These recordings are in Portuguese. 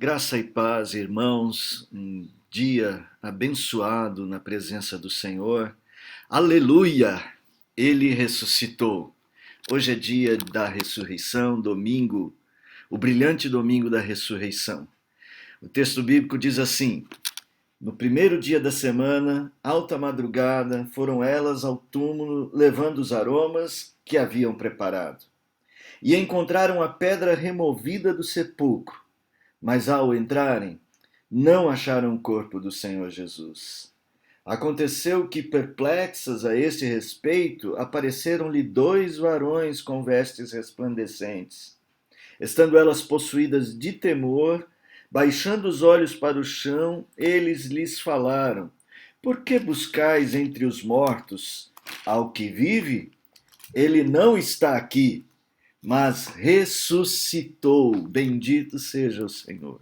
Graça e paz, irmãos, um dia abençoado na presença do Senhor. Aleluia! Ele ressuscitou. Hoje é dia da ressurreição, domingo, o brilhante domingo da ressurreição. O texto bíblico diz assim: no primeiro dia da semana, alta madrugada, foram elas ao túmulo levando os aromas que haviam preparado. E encontraram a pedra removida do sepulcro. Mas ao entrarem, não acharam o corpo do Senhor Jesus. Aconteceu que, perplexas a este respeito, apareceram-lhe dois varões com vestes resplandecentes. Estando elas possuídas de temor, baixando os olhos para o chão, eles lhes falaram: Por que buscais entre os mortos ao que vive? Ele não está aqui, mas ressuscitou. Bendito seja o Senhor.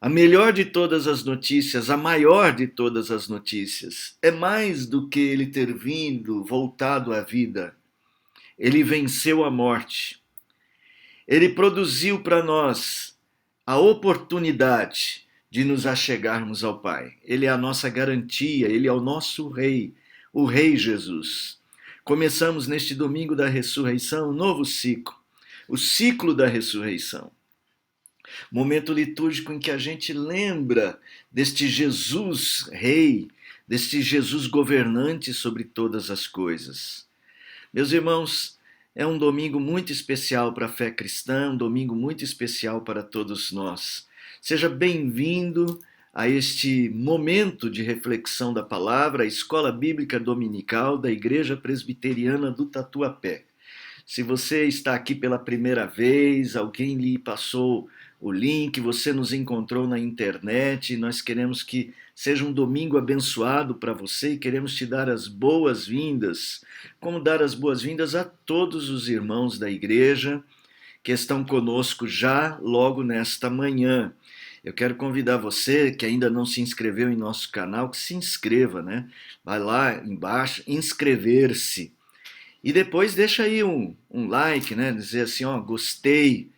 A melhor de todas as notícias, a maior de todas as notícias, é mais do que ele ter vindo, voltado à vida. Ele venceu a morte. Ele produziu para nós a oportunidade de nos achegarmos ao Pai. Ele é a nossa garantia, ele é o nosso Rei, o Rei Jesus. Começamos neste domingo da ressurreição um novo ciclo, o ciclo da ressurreição. Momento litúrgico em que a gente lembra deste Jesus Rei, deste Jesus governante sobre todas as coisas. Meus irmãos, é um domingo muito especial para a fé cristã, um domingo muito especial para todos nós. Seja bem-vindo a este momento de reflexão da palavra, a Escola Bíblica Dominical da Igreja Presbiteriana do Tatuapé. Se você está aqui pela primeira vez, alguém lhe passou o link, você nos encontrou na internet, nós queremos que seja um domingo abençoado para você e queremos te dar as boas-vindas. Como dar as boas-vindas a todos os irmãos da igreja que estão conosco já logo nesta manhã. Eu quero convidar você que ainda não se inscreveu em nosso canal, que se inscreva, né? Vai lá embaixo, inscrever-se. E depois deixa aí um like, né? Dizer assim, ó, gostei,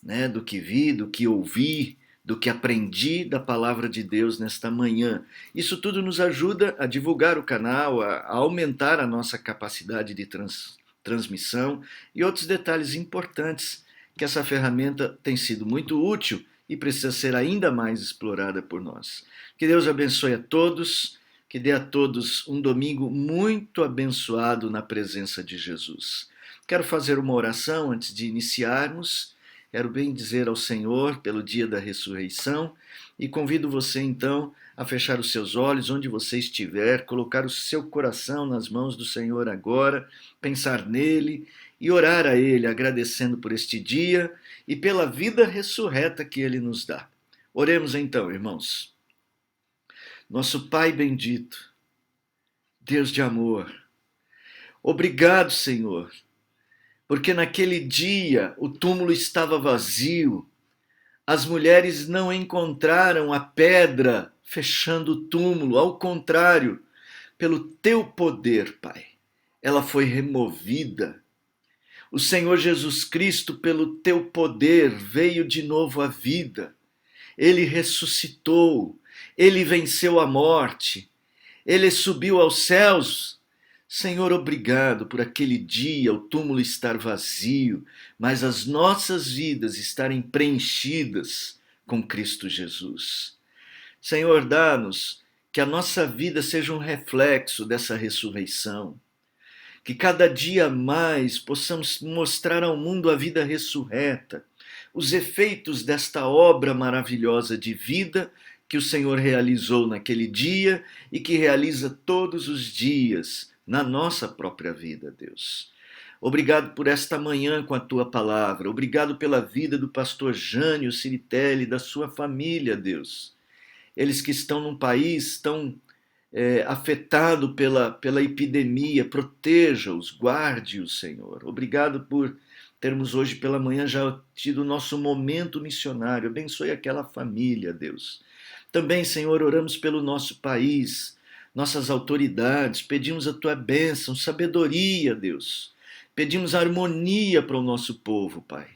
né, do que vi, do que ouvi, do que aprendi da palavra de Deus nesta manhã. Isso tudo nos ajuda a divulgar o canal, a aumentar a nossa capacidade de transmissão e outros detalhes importantes que essa ferramenta tem sido muito útil e precisa ser ainda mais explorada por nós. Que Deus abençoe a todos, que dê a todos um domingo muito abençoado na presença de Jesus. Quero fazer uma oração antes de iniciarmos. Quero bem dizer ao Senhor pelo dia da ressurreição e convido você então a fechar os seus olhos onde você estiver, colocar o seu coração nas mãos do Senhor agora, pensar nele e orar a ele, agradecendo por este dia e pela vida ressurreta que ele nos dá. Oremos então, irmãos. Nosso Pai bendito, Deus de amor, obrigado, Senhor, porque naquele dia o túmulo estava vazio, as mulheres não encontraram a pedra fechando o túmulo, ao contrário, pelo teu poder, Pai, ela foi removida. O Senhor Jesus Cristo, pelo teu poder, veio de novo à vida. Ele ressuscitou, ele venceu a morte, ele subiu aos céus. Senhor, obrigado por aquele dia, o túmulo estar vazio, mas as nossas vidas estarem preenchidas com Cristo Jesus. Senhor, dá-nos que a nossa vida seja um reflexo dessa ressurreição, que cada dia mais possamos mostrar ao mundo a vida ressurreta, os efeitos desta obra maravilhosa de vida que o Senhor realizou naquele dia e que realiza todos os dias na nossa própria vida, Deus. Obrigado por esta manhã com a tua palavra. Obrigado pela vida do pastor Jânio Ciritelli e da sua família, Deus. Eles que estão num país tão afetado pela epidemia, proteja-os, guarde-os, Senhor. Obrigado por termos hoje pela manhã já tido o nosso momento missionário. Abençoe aquela família, Deus. Também, Senhor, oramos pelo nosso país, nossas autoridades, pedimos a tua bênção, sabedoria, Deus. Pedimos harmonia para o nosso povo, Pai.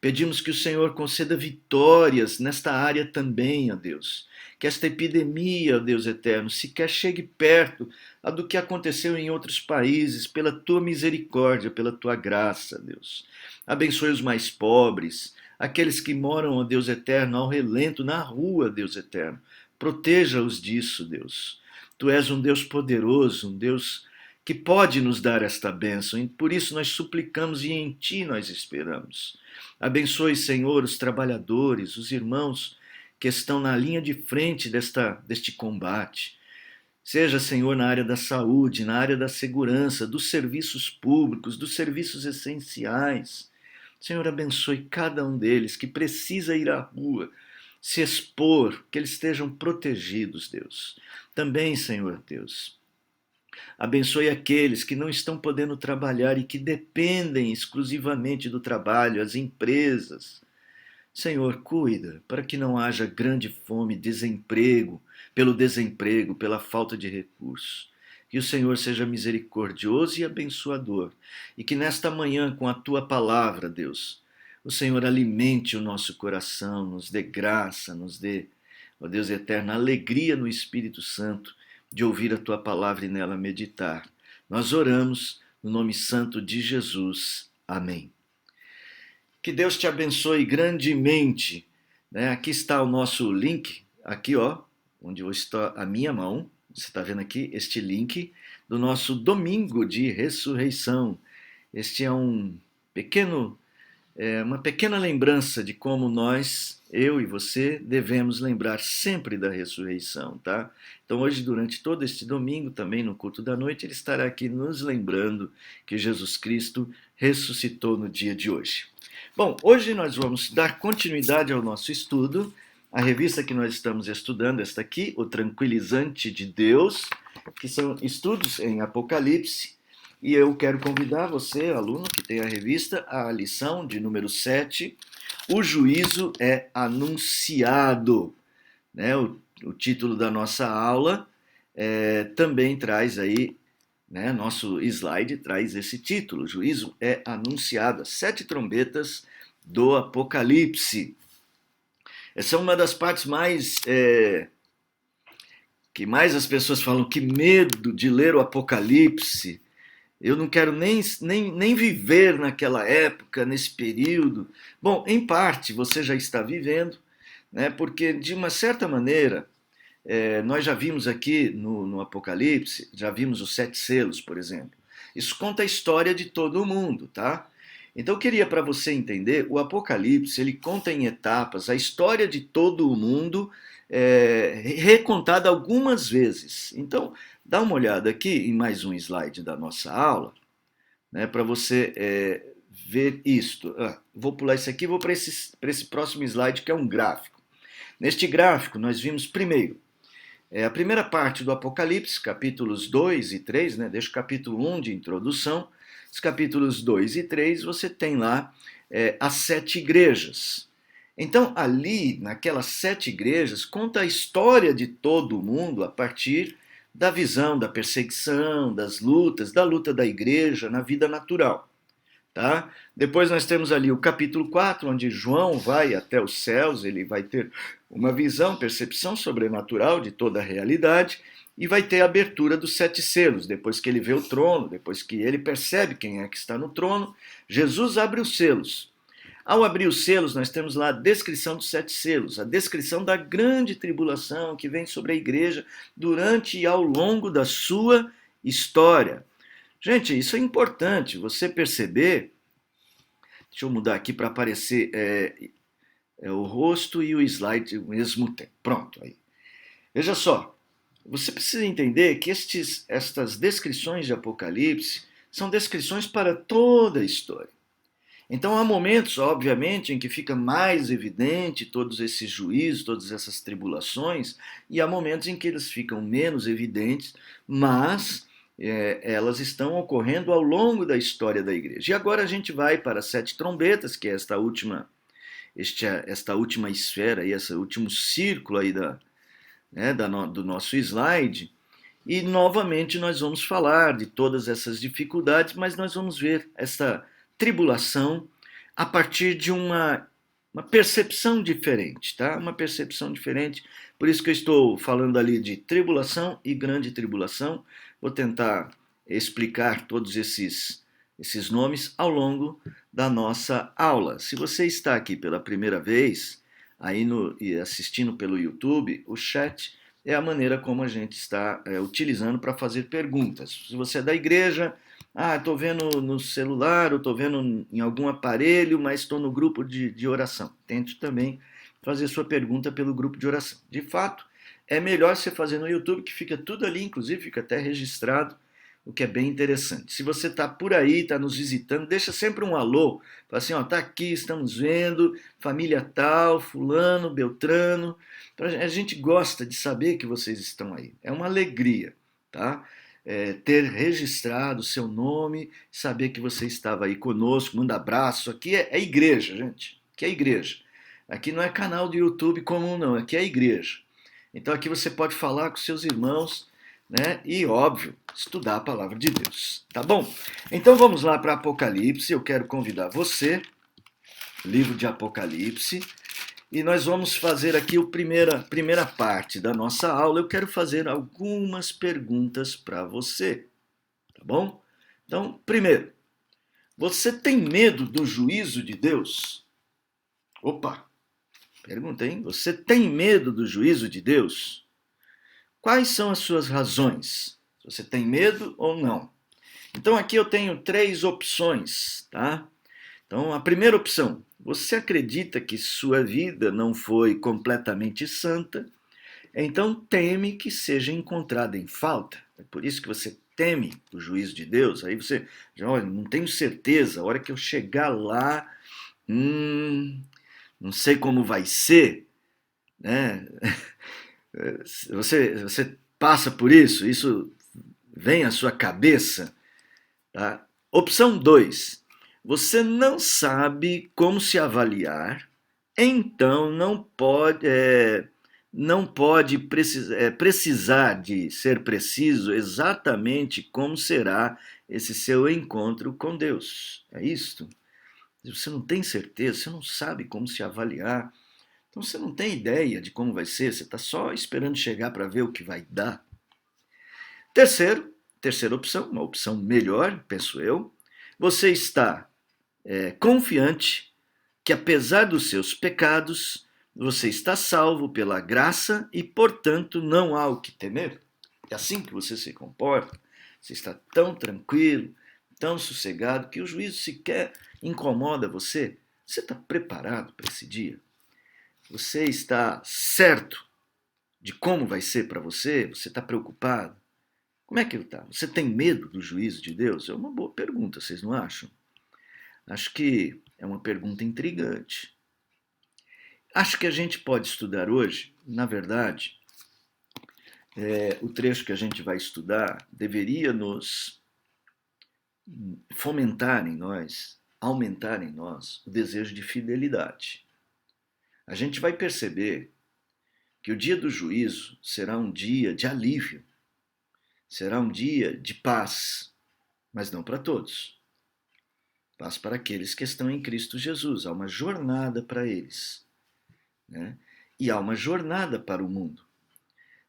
Pedimos que o Senhor conceda vitórias nesta área também, ó Deus. Que esta epidemia, ó Deus eterno, sequer chegue perto do que aconteceu em outros países, pela tua misericórdia, pela tua graça, Deus. Abençoe os mais pobres, aqueles que moram, ó Deus eterno, ao relento, na rua, Deus eterno. Proteja-os disso, Deus. Tu és um Deus poderoso, um Deus que pode nos dar esta bênção, e por isso nós suplicamos e em Ti nós esperamos. Abençoe, Senhor, os trabalhadores, os irmãos que estão na linha de frente deste combate. Seja, Senhor, na área da saúde, na área da segurança, dos serviços públicos, dos serviços essenciais. Senhor, abençoe cada um deles que precisa ir à rua, se expor, que eles estejam protegidos, Deus. Também, Senhor Deus, abençoe aqueles que não estão podendo trabalhar e que dependem exclusivamente do trabalho, as empresas. Senhor, cuida para que não haja grande fome, desemprego, pela falta de recursos. Que o Senhor seja misericordioso e abençoador, e que nesta manhã, com a tua palavra, Deus, o Senhor alimente o nosso coração, nos dê graça, nos dê, ó Deus eterno, alegria no Espírito Santo de ouvir a tua palavra e nela meditar. Nós oramos no nome santo de Jesus. Amém. Que Deus te abençoe grandemente. Aqui está o nosso link, aqui ó, onde está a minha mão. Você está vendo aqui este link do nosso domingo de ressurreição. Este é uma pequena lembrança de como nós, eu e você, devemos lembrar sempre da ressurreição, tá? Então hoje, durante todo este domingo, também no culto da noite, ele estará aqui nos lembrando que Jesus Cristo ressuscitou no dia de hoje. Bom, hoje nós vamos dar continuidade ao nosso estudo. A revista que nós estamos estudando, esta aqui, O Tranquilizante de Deus, que são estudos em Apocalipse. E eu quero convidar você, aluno que tem a revista, à lição de número 7, O Juízo é Anunciado. O título da nossa aula também traz aí, nosso slide traz esse título, Juízo é Anunciado, as 7 trombetas do Apocalipse. Essa é uma das partes que mais as pessoas falam, que medo de ler o Apocalipse. Eu não quero nem viver naquela época, nesse período. Bom, em parte você já está vivendo, porque de uma certa maneira, nós já vimos aqui no Apocalipse, já vimos os 7 selos, por exemplo. Isso conta a história de todo mundo, tá? Então eu queria para você entender, o Apocalipse, ele conta em etapas a história de todo o mundo, recontada algumas vezes. Então, dá uma olhada aqui em mais um slide da nossa aula, para você ver isto. Vou pular isso aqui e vou para esse próximo slide, que é um gráfico. Neste gráfico, nós vimos primeiro a primeira parte do Apocalipse, capítulos 2 e 3, deixa o capítulo 1 de introdução. Os capítulos 2 e 3, você tem lá as 7 igrejas. Então, ali, naquelas 7 igrejas, conta a história de todo o mundo a partir da visão da perseguição, das lutas, da luta da igreja na vida natural. Tá? Depois nós temos ali o capítulo 4, onde João vai até os céus, ele vai ter uma visão, percepção sobrenatural de toda a realidade, e vai ter a abertura dos 7 selos, depois que ele vê o trono, depois que ele percebe quem é que está no trono, Jesus abre os selos. Ao abrir os selos, nós temos lá a descrição dos 7 selos, a descrição da grande tribulação que vem sobre a igreja durante e ao longo da sua história. Gente, isso é importante, você perceber. Deixa eu mudar aqui para aparecer o rosto e o slide ao mesmo tempo. Pronto, aí. Veja só. Você precisa entender que estas descrições de Apocalipse são descrições para toda a história. Então há momentos, obviamente, em que fica mais evidente todos esses juízos, todas essas tribulações, e há momentos em que eles ficam menos evidentes, mas elas estão ocorrendo ao longo da história da igreja. E agora a gente vai para as 7 trombetas, que é esta última esfera, esse último círculo aí do nosso slide, e novamente nós vamos falar de todas essas dificuldades, mas nós vamos ver essa tribulação a partir de uma percepção diferente, tá? Uma percepção diferente. Por isso que eu estou falando ali de tribulação e grande tribulação. Vou tentar explicar todos esses nomes ao longo da nossa aula. Se você está aqui pela primeira vez, aí e assistindo pelo YouTube, o chat é a maneira como a gente está utilizando para fazer perguntas. Se você é da igreja, estou vendo no celular, ou estou vendo em algum aparelho, mas estou no grupo de oração. Tente também fazer sua pergunta pelo grupo de oração. De fato, é melhor você fazer no YouTube, que fica tudo ali, inclusive fica até registrado, o que é bem interessante. Se você está por aí, está nos visitando, deixa sempre um alô. Fala assim, está aqui, estamos vendo, família tal, fulano, beltrano. A gente gosta de saber que vocês estão aí. É uma alegria, tá? Ter registrado o seu nome, saber que você estava aí conosco, manda abraço. Aqui é igreja, gente. Aqui é igreja. Aqui não é canal do YouTube comum, não. Aqui é igreja. Então aqui você pode falar com seus irmãos, né? E, óbvio, estudar a palavra de Deus. Tá bom? Então vamos lá para Apocalipse. Eu quero convidar você, livro de Apocalipse, e nós vamos fazer aqui a primeira parte da nossa aula. Eu quero fazer algumas perguntas para você, tá bom? Então, primeiro, você tem medo do juízo de Deus? Opa, pergunta, hein? Você tem medo do juízo de Deus? Quais são as suas razões? Você tem medo ou não? Então aqui eu tenho 3 opções, tá? Então a primeira opção, você acredita que sua vida não foi completamente santa, então teme que seja encontrada em falta. É por isso que você teme o juízo de Deus. Aí você, olha, não tenho certeza, a hora que eu chegar lá, não sei como vai ser, né? Você passa por isso? Isso vem à sua cabeça? Tá? Opção 2. Você não sabe como se avaliar, então não pode precisar de ser preciso exatamente como será esse seu encontro com Deus. É isto? Você não tem certeza, você não sabe como se avaliar, então você não tem ideia de como vai ser, você está só esperando chegar para ver o que vai dar. Terceira opção, uma opção melhor, penso eu, você está confiante que apesar dos seus pecados, você está salvo pela graça e, portanto, não há o que temer. É assim que você se comporta, você está tão tranquilo, tão sossegado, que o juízo sequer incomoda você. Você está preparado para esse dia? Você está certo de como vai ser para você? Você está preocupado? Como é que ele está? Você tem medo do juízo de Deus? É uma boa pergunta, vocês não acham? Acho que é uma pergunta intrigante. Acho que a gente pode estudar hoje, na verdade, o trecho que a gente vai estudar deveria nos fomentar em nós, aumentar em nós o desejo de fidelidade. A gente vai perceber que o dia do juízo será um dia de alívio, será um dia de paz, mas não para todos. Paz para aqueles que estão em Cristo Jesus. Há uma jornada para eles, né? E há uma jornada para o mundo.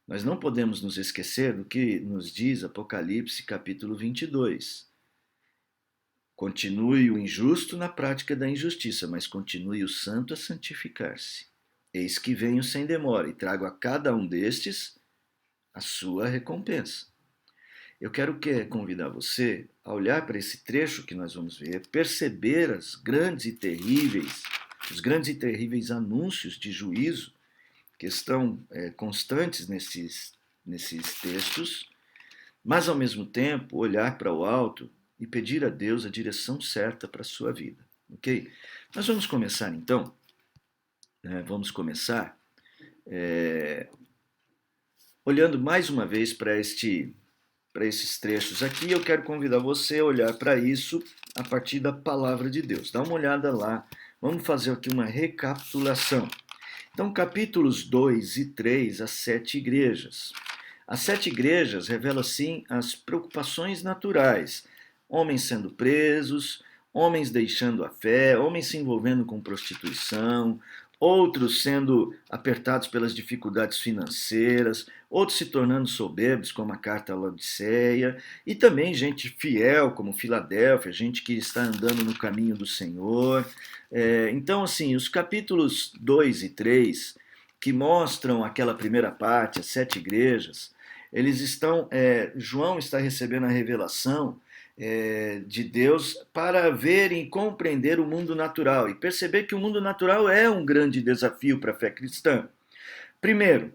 Nós não podemos nos esquecer do que nos diz Apocalipse capítulo 22. Continue o injusto na prática da injustiça, mas continue o santo a santificar-se. Eis que venho sem demora e trago a cada um destes a sua recompensa. Eu quero convidar você a olhar para esse trecho que nós vamos ver, perceber os grandes e terríveis anúncios de juízo que estão constantes nesses textos, mas ao mesmo tempo olhar para o alto e pedir a Deus a direção certa para a sua vida, ok? Nós vamos começar então, olhando mais uma vez para esses trechos aqui. Eu quero convidar você a olhar para isso a partir da palavra de Deus. Dá uma olhada lá, vamos fazer aqui uma recapitulação. Então, capítulos 2 e 3, as 7 igrejas. As 7 igrejas revelam, sim, as preocupações naturais. Homens sendo presos, homens deixando a fé, homens se envolvendo com prostituição, outros sendo apertados pelas dificuldades financeiras, outros se tornando soberbos, como a carta à Laodiceia, e também gente fiel, como Filadélfia, gente que está andando no caminho do Senhor. Então, assim, os capítulos 2 e 3, que mostram aquela primeira parte, as 7 igrejas, eles estão, João está recebendo a revelação de Deus para ver e compreender o mundo natural e perceber que o mundo natural é um grande desafio para a fé cristã. Primeiro,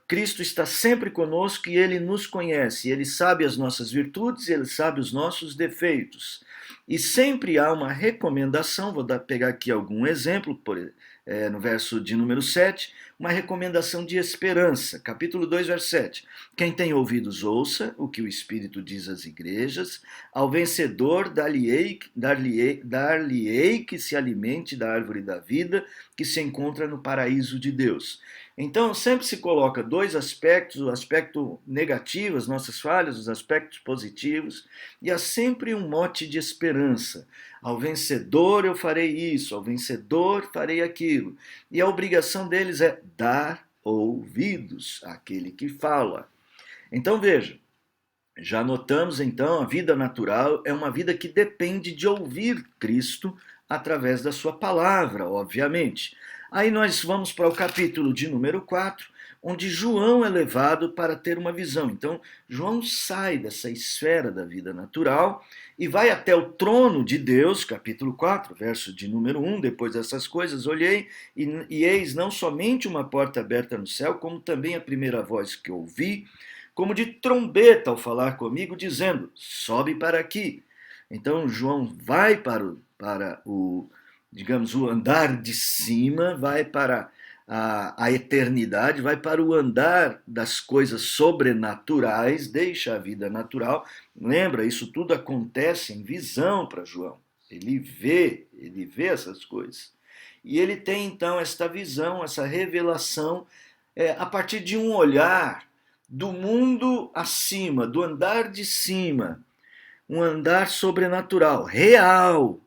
Cristo está sempre conosco e Ele nos conhece, Ele sabe as nossas virtudes, Ele sabe os nossos defeitos. E sempre há uma recomendação, vou pegar aqui algum exemplo, no verso de número 7, uma recomendação de esperança, capítulo 2, verso 7. Quem tem ouvidos, ouça o que o Espírito diz às igrejas, ao vencedor dar-lhe-ei que se alimente da árvore da vida, que se encontra no paraíso de Deus. Então, sempre se coloca 2 aspectos, o aspecto negativo, as nossas falhas, os aspectos positivos, e há sempre um mote de esperança. Ao vencedor eu farei isso, ao vencedor farei aquilo. E a obrigação deles é dar ouvidos àquele que fala. Então, veja, já notamos então, a vida natural é uma vida que depende de ouvir Cristo através da sua palavra, obviamente. Aí nós vamos para o capítulo de número 4, onde João é levado para ter uma visão. Então, João sai dessa esfera da vida natural e vai até o trono de Deus, capítulo 4, verso de número 1. Depois dessas coisas, olhei e eis não somente uma porta aberta no céu, como também a primeira voz que ouvi, como de trombeta ao falar comigo, dizendo, sobe para aqui. Então, João vai para o andar de cima, vai para a eternidade, vai para o andar das coisas sobrenaturais, deixa a vida natural. Lembra, isso tudo acontece em visão para João. Ele vê essas coisas. E ele tem então esta visão, essa revelação, a partir de um olhar do mundo acima, do andar de cima, um andar sobrenatural, real.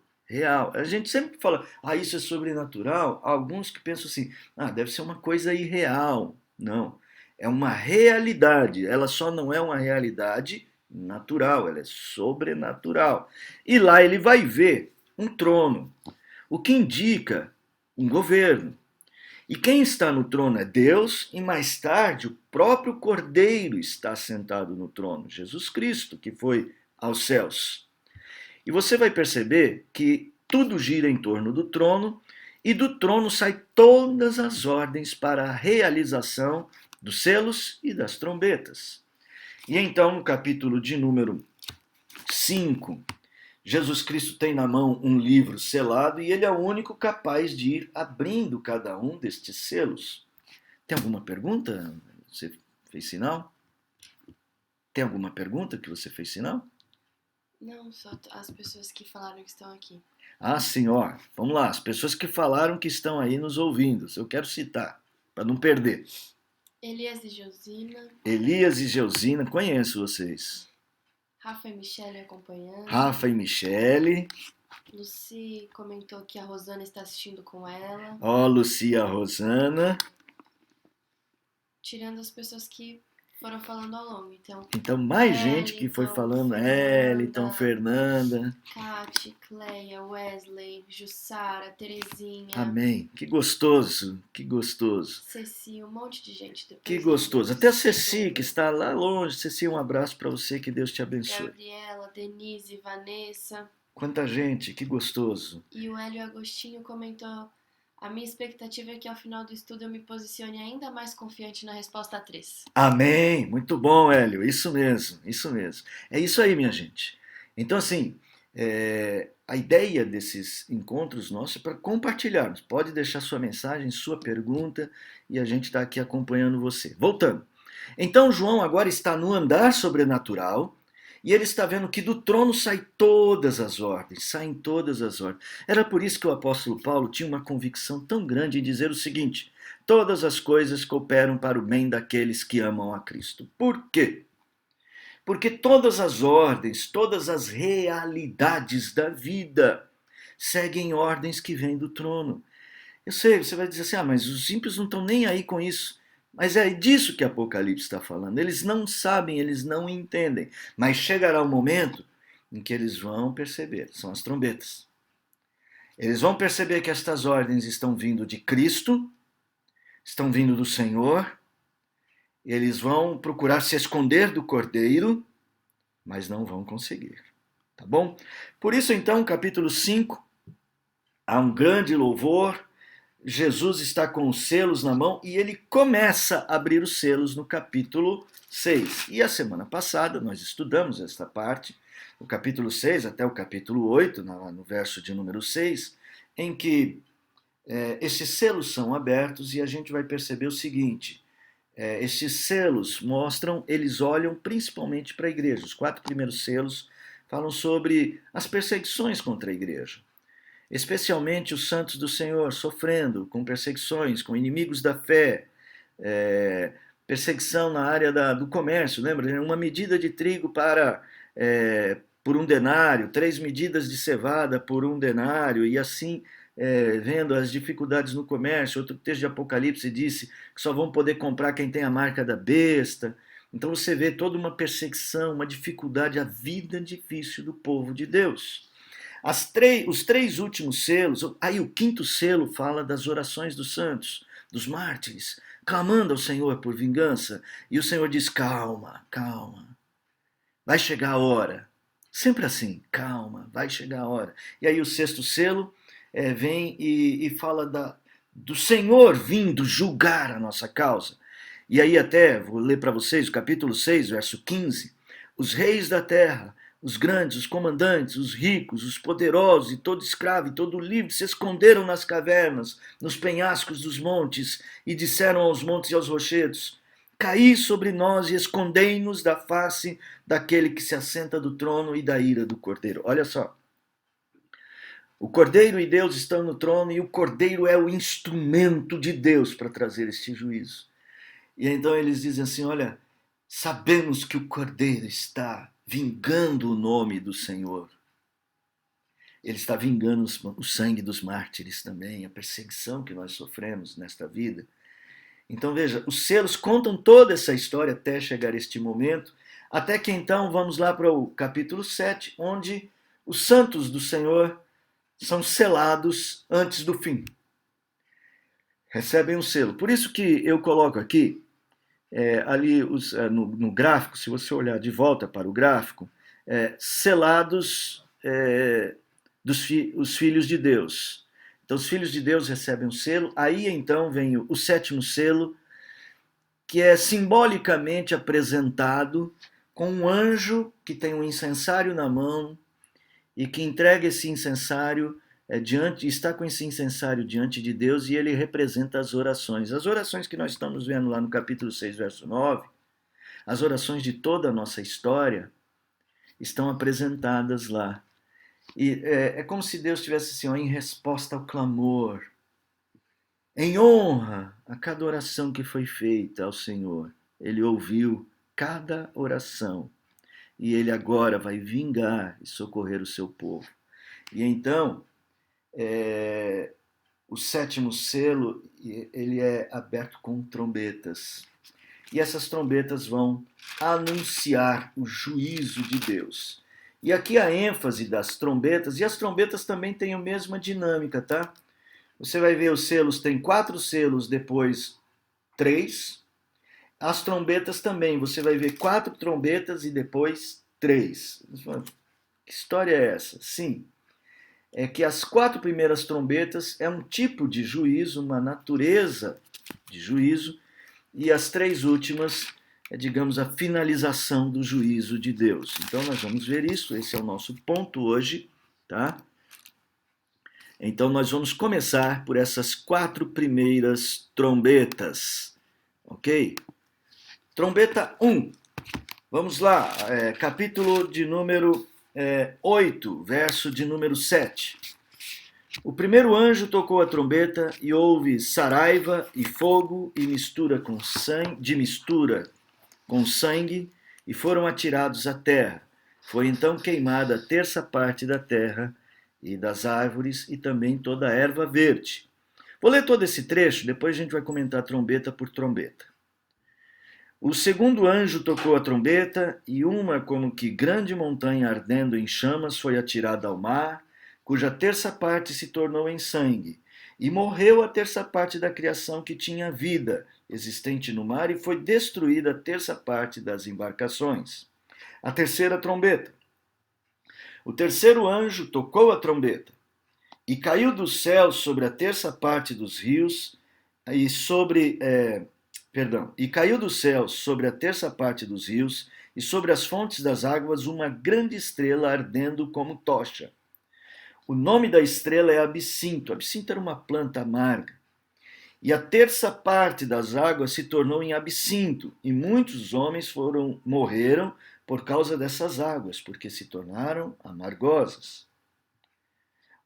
A gente sempre fala, isso é sobrenatural. Há alguns que pensam assim, deve ser uma coisa irreal. Não, é uma realidade. Ela só não é uma realidade natural, ela é sobrenatural. E lá ele vai ver um trono, o que indica um governo. E quem está no trono é Deus, e mais tarde o próprio Cordeiro está sentado no trono, Jesus Cristo, que foi aos céus. E você vai perceber que tudo gira em torno do trono, e do trono saem todas as ordens para a realização dos selos e das trombetas. E então, no capítulo de número 5, Jesus Cristo tem na mão um livro selado e ele é o único capaz de ir abrindo cada um destes selos. Tem alguma pergunta? Você fez sinal? Tem alguma pergunta que você fez sinal? Não, só as pessoas que falaram que estão aqui. Sim, ó. Vamos lá. As pessoas que falaram que estão aí nos ouvindo. Eu quero citar, para não perder. Elias e Geusina. Elias e Geusina, conheço vocês. Rafa e Michele acompanhando. Rafa e Michele. Luci comentou que a Rosana está assistindo com ela. Lucia, Rosana. Tirando as pessoas que foram falando ao longo. Então mais gente que foi falando. Eliton, Fernanda. Kati, Cleia, Wesley, Jussara, Terezinha. Amém. Que gostoso, que gostoso. Ceci, um monte de gente depois. Que gostoso. Até a Ceci, que está lá longe. Ceci, um abraço para você, que Deus te abençoe. Gabriela, Denise, Vanessa. Quanta gente, que gostoso. E o Hélio Agostinho comentou... A minha expectativa é que ao final do estudo eu me posicione ainda mais confiante na resposta 3. Amém! Muito bom, Hélio. Isso mesmo, isso mesmo. É isso aí, minha gente. Então, assim, a ideia desses encontros nossos é para compartilharmos. Pode deixar sua mensagem, sua pergunta, e a gente está aqui acompanhando você. Voltando. Então, João agora está no andar sobrenatural, e ele está vendo que do trono saem todas as ordens, saem todas as ordens. Era por isso que o apóstolo Paulo tinha uma convicção tão grande em dizer o seguinte: todas as coisas cooperam para o bem daqueles que amam a Cristo. Por quê? Porque todas as ordens, todas as realidades da vida seguem ordens que vêm do trono. Eu sei, você vai dizer assim, mas os ímpios não estão nem aí com isso. Mas é disso que Apocalipse está falando. Eles não sabem, eles não entendem. Mas chegará o momento em que eles vão perceber, são as trombetas. Eles vão perceber que estas ordens estão vindo de Cristo, estão vindo do Senhor, eles vão procurar se esconder do Cordeiro, mas não vão conseguir. Tá bom? Por isso, então, capítulo 5, há um grande louvor. Jesus está com os selos na mão e ele começa a abrir os selos no capítulo 6. E a semana passada nós estudamos esta parte, o capítulo 6 até o capítulo 8, no verso de número 6, em que esses selos são abertos e a gente vai perceber o seguinte, esses selos mostram, eles olham principalmente para a igreja. Os 4 primeiros selos falam sobre as perseguições contra a igreja. Especialmente os santos do Senhor sofrendo com perseguições, com inimigos da fé, perseguição na área do comércio, lembra? Uma medida de trigo por 1 denário, 3 medidas de cevada por 1 denário, e assim vendo as dificuldades no comércio. Outro texto de Apocalipse disse que só vão poder comprar quem tem a marca da besta. Então você vê toda uma perseguição, uma dificuldade, a vida difícil do povo de Deus. Os 3 últimos selos, aí o 5º selo fala das orações dos santos, dos mártires, clamando ao Senhor por vingança. E o Senhor diz, calma, calma, vai chegar a hora. Sempre assim, calma, vai chegar a hora. E aí o 6º selo vem e fala do Senhor vindo julgar a nossa causa. E aí até, vou ler para vocês o capítulo 6, verso 15, os reis da terra, os grandes, os comandantes, os ricos, os poderosos, e todo escravo e todo livre se esconderam nas cavernas, nos penhascos dos montes, e disseram aos montes e aos rochedos, caí sobre nós e escondei-nos da face daquele que se assenta do trono e da ira do Cordeiro. Olha só, o Cordeiro e Deus estão no trono e o Cordeiro é o instrumento de Deus para trazer este juízo. E então eles dizem assim, olha, sabemos que o Cordeiro está vingando o nome do Senhor. Ele está vingando o sangue dos mártires também, a perseguição que nós sofremos nesta vida. Então veja, os selos contam toda essa história até chegar este momento, até que então vamos lá para o capítulo 7, onde os santos do Senhor são selados antes do fim. Recebem um selo. Por isso que eu coloco aqui, ali no gráfico, se você olhar de volta para o gráfico, selados os filhos de Deus. Então os filhos de Deus recebem um selo, aí então vem o 7º selo, que é simbolicamente apresentado com um anjo que tem um incensário na mão e que entrega esse incensário está com esse incensário diante de Deus, e ele representa as orações. As orações que nós estamos vendo lá no capítulo 6, verso 9, as orações de toda a nossa história estão apresentadas lá. E é como se Deus estivesse assim, em resposta ao clamor, em honra a cada oração que foi feita ao Senhor. Ele ouviu cada oração e ele agora vai vingar e socorrer o seu povo. E então, o 7º selo, ele é aberto com trombetas. E essas trombetas vão anunciar o juízo de Deus. E aqui a ênfase das trombetas, e as trombetas também têm a mesma dinâmica, tá? Você vai ver os selos, tem 4 selos, depois 3. As trombetas também, você vai ver 4 trombetas e depois 3. Que história é essa? Sim, é que as 4 primeiras trombetas é um tipo de juízo, uma natureza de juízo, e as 3 últimas digamos, a finalização do juízo de Deus. Então nós vamos ver isso, esse é o nosso ponto hoje, tá? Então nós vamos começar por essas 4 primeiras trombetas, ok? Trombeta 1, vamos lá, capítulo de número 8, verso de número 7. O primeiro anjo tocou a trombeta e houve saraiva e fogo e mistura com sangue, e foram atirados à terra. Foi então queimada a terça parte da terra e das árvores e também toda a erva verde. Vou ler todo esse trecho, depois a gente vai comentar trombeta por trombeta. O segundo anjo tocou a trombeta, e uma como que grande montanha ardendo em chamas foi atirada ao mar, cuja terça parte se tornou em sangue. E morreu a terça parte da criação que tinha vida existente no mar, e foi destruída a terça parte das embarcações. A terceira trombeta. O terceiro anjo tocou a trombeta, e caiu do céu sobre a terça parte dos rios, e caiu do céu sobre a terça parte dos rios, e sobre as fontes das águas uma grande estrela ardendo como tocha. O nome da estrela é absinto. Absinto era uma planta amarga. E a terça parte das águas se tornou em absinto, e muitos homens morreram por causa dessas águas, porque se tornaram amargosas.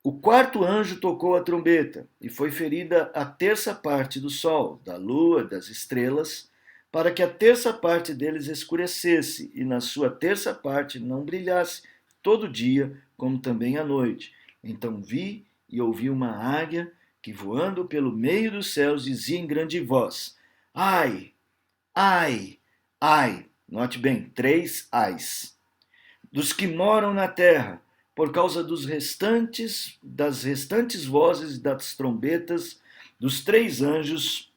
O quarto anjo tocou a trombeta, e foi ferida a terça parte do sol, da lua, das estrelas, para que a terça parte deles escurecesse, e na sua terça parte não brilhasse todo dia, como também à noite. Então vi e ouvi uma águia que, voando pelo meio dos céus, dizia em grande voz: ai, ai, ai. Note bem, 3 ais. Dos que moram na terra, por causa das restantes vozes das trombetas dos 3 anjos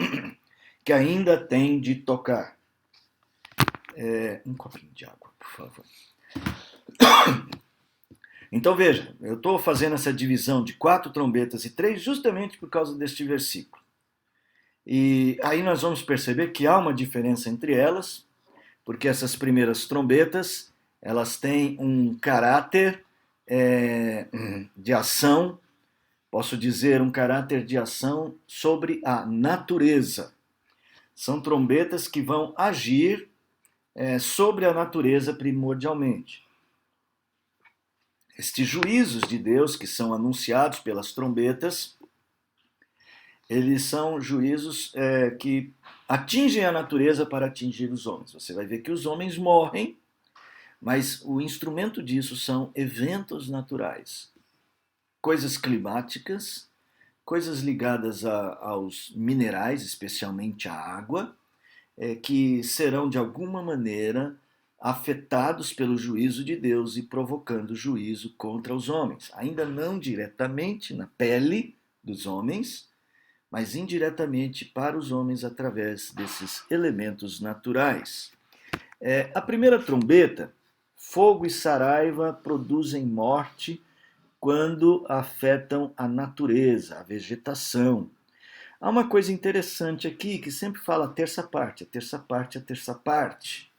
que ainda têm de tocar. Um copinho de água, por favor. Então veja, eu estou fazendo essa divisão de 4 trombetas e 3 justamente por causa deste versículo. E aí nós vamos perceber que há uma diferença entre elas, porque essas primeiras trombetas, elas têm um caráter de ação, posso dizer, um caráter de ação sobre a natureza. São trombetas que vão agir sobre a natureza primordialmente. Estes juízos de Deus que são anunciados pelas trombetas, eles são juízos que atingem a natureza para atingir os homens. Você vai ver que os homens morrem, mas o instrumento disso são eventos naturais, coisas climáticas, coisas ligadas aos minerais, especialmente à água, que serão de alguma maneira afetados pelo juízo de Deus e provocando juízo contra os homens. Ainda não diretamente na pele dos homens, mas indiretamente para os homens através desses elementos naturais. A primeira trombeta, fogo e saraiva produzem morte quando afetam a natureza, a vegetação. Há uma coisa interessante aqui que sempre fala a terça parte, a terça parte, a terça parte.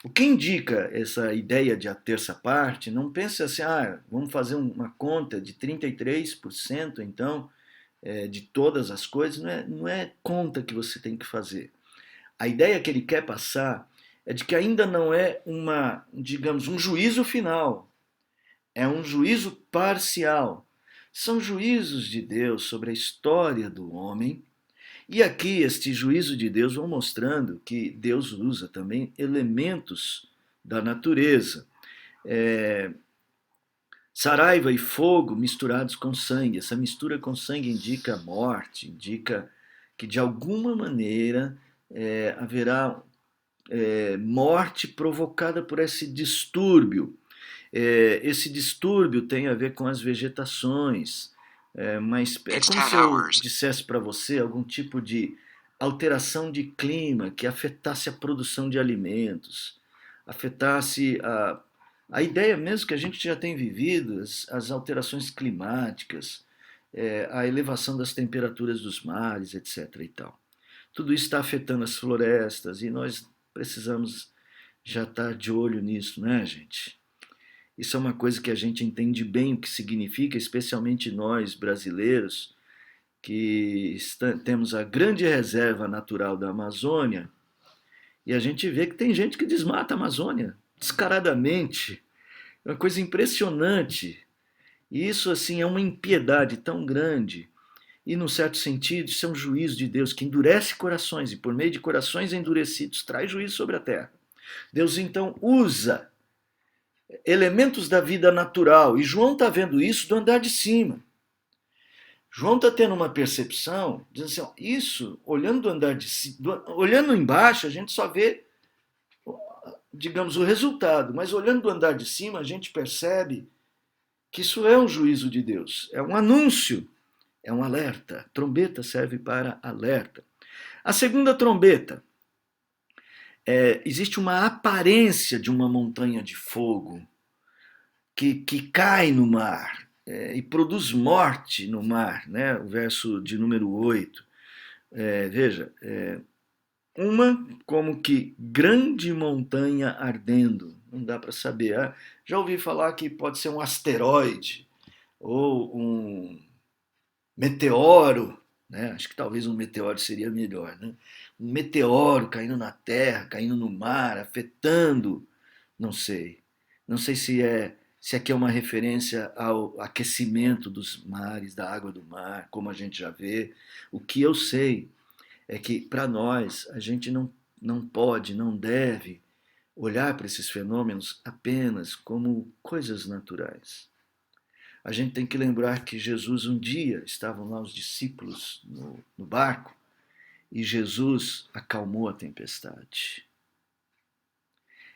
O que indica essa ideia de a terça parte, não pense assim, vamos fazer uma conta de 33%, então, de todas as coisas, não é conta que você tem que fazer. A ideia que ele quer passar é de que ainda não é um juízo final, é um juízo parcial. São juízos de Deus sobre a história do homem. E aqui este juízo de Deus vai mostrando que Deus usa também elementos da natureza. Saraiva e fogo misturados com sangue. Essa mistura com sangue indica morte, indica que de alguma maneira haverá morte provocada por esse distúrbio. Esse distúrbio tem a ver com as vegetações, mas é como se eu dissesse para você algum tipo de alteração de clima que afetasse a produção de alimentos, afetasse a ideia mesmo que a gente já tem vivido, as alterações climáticas, a elevação das temperaturas dos mares, etc. e tal. Tudo isso está afetando as florestas e nós precisamos já estar de olho nisso, né, gente? Isso é uma coisa que a gente entende bem o que significa, especialmente nós brasileiros, que temos a grande reserva natural da Amazônia, e a gente vê que tem gente que desmata a Amazônia descaradamente. É uma coisa impressionante. E isso, assim, é uma impiedade tão grande. E, num certo sentido, isso é um juízo de Deus que endurece corações, e por meio de corações endurecidos traz juízo sobre a terra. Deus então usa elementos da vida natural, e João está vendo isso do andar de cima. João está tendo uma percepção, dizendo assim, ó, isso, olhando do andar de cima, olhando embaixo, a gente só vê, digamos, o resultado, mas olhando do andar de cima, a gente percebe que isso é um juízo de Deus, é um anúncio, é um alerta. Trombeta serve para alerta. A segunda trombeta, existe uma aparência de uma montanha de fogo que cai no mar e produz morte no mar, né? O verso de número 8. Veja, uma como que grande montanha ardendo, não dá para saber. Já ouvi falar que pode ser um asteroide ou um meteoro, né? Acho que talvez um meteoro seria melhor, né? Um meteoro caindo na terra, caindo no mar, afetando, não sei. Não sei se aqui é uma referência ao aquecimento dos mares, da água do mar, como a gente já vê. O que eu sei é que para nós a gente não pode, não deve olhar para esses fenômenos apenas como coisas naturais. A gente tem que lembrar que Jesus um dia, estavam lá os discípulos no barco, e Jesus acalmou a tempestade.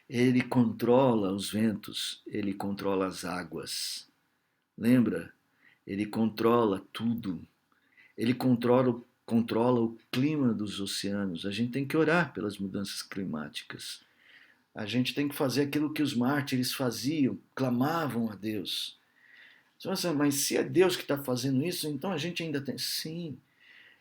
Ele controla os ventos, ele controla as águas. Lembra? Ele controla tudo. Ele controla o clima dos oceanos. A gente tem que orar pelas mudanças climáticas. A gente tem que fazer aquilo que os mártires faziam, clamavam a Deus. Mas se é Deus que está fazendo isso, então a gente ainda tem. Sim,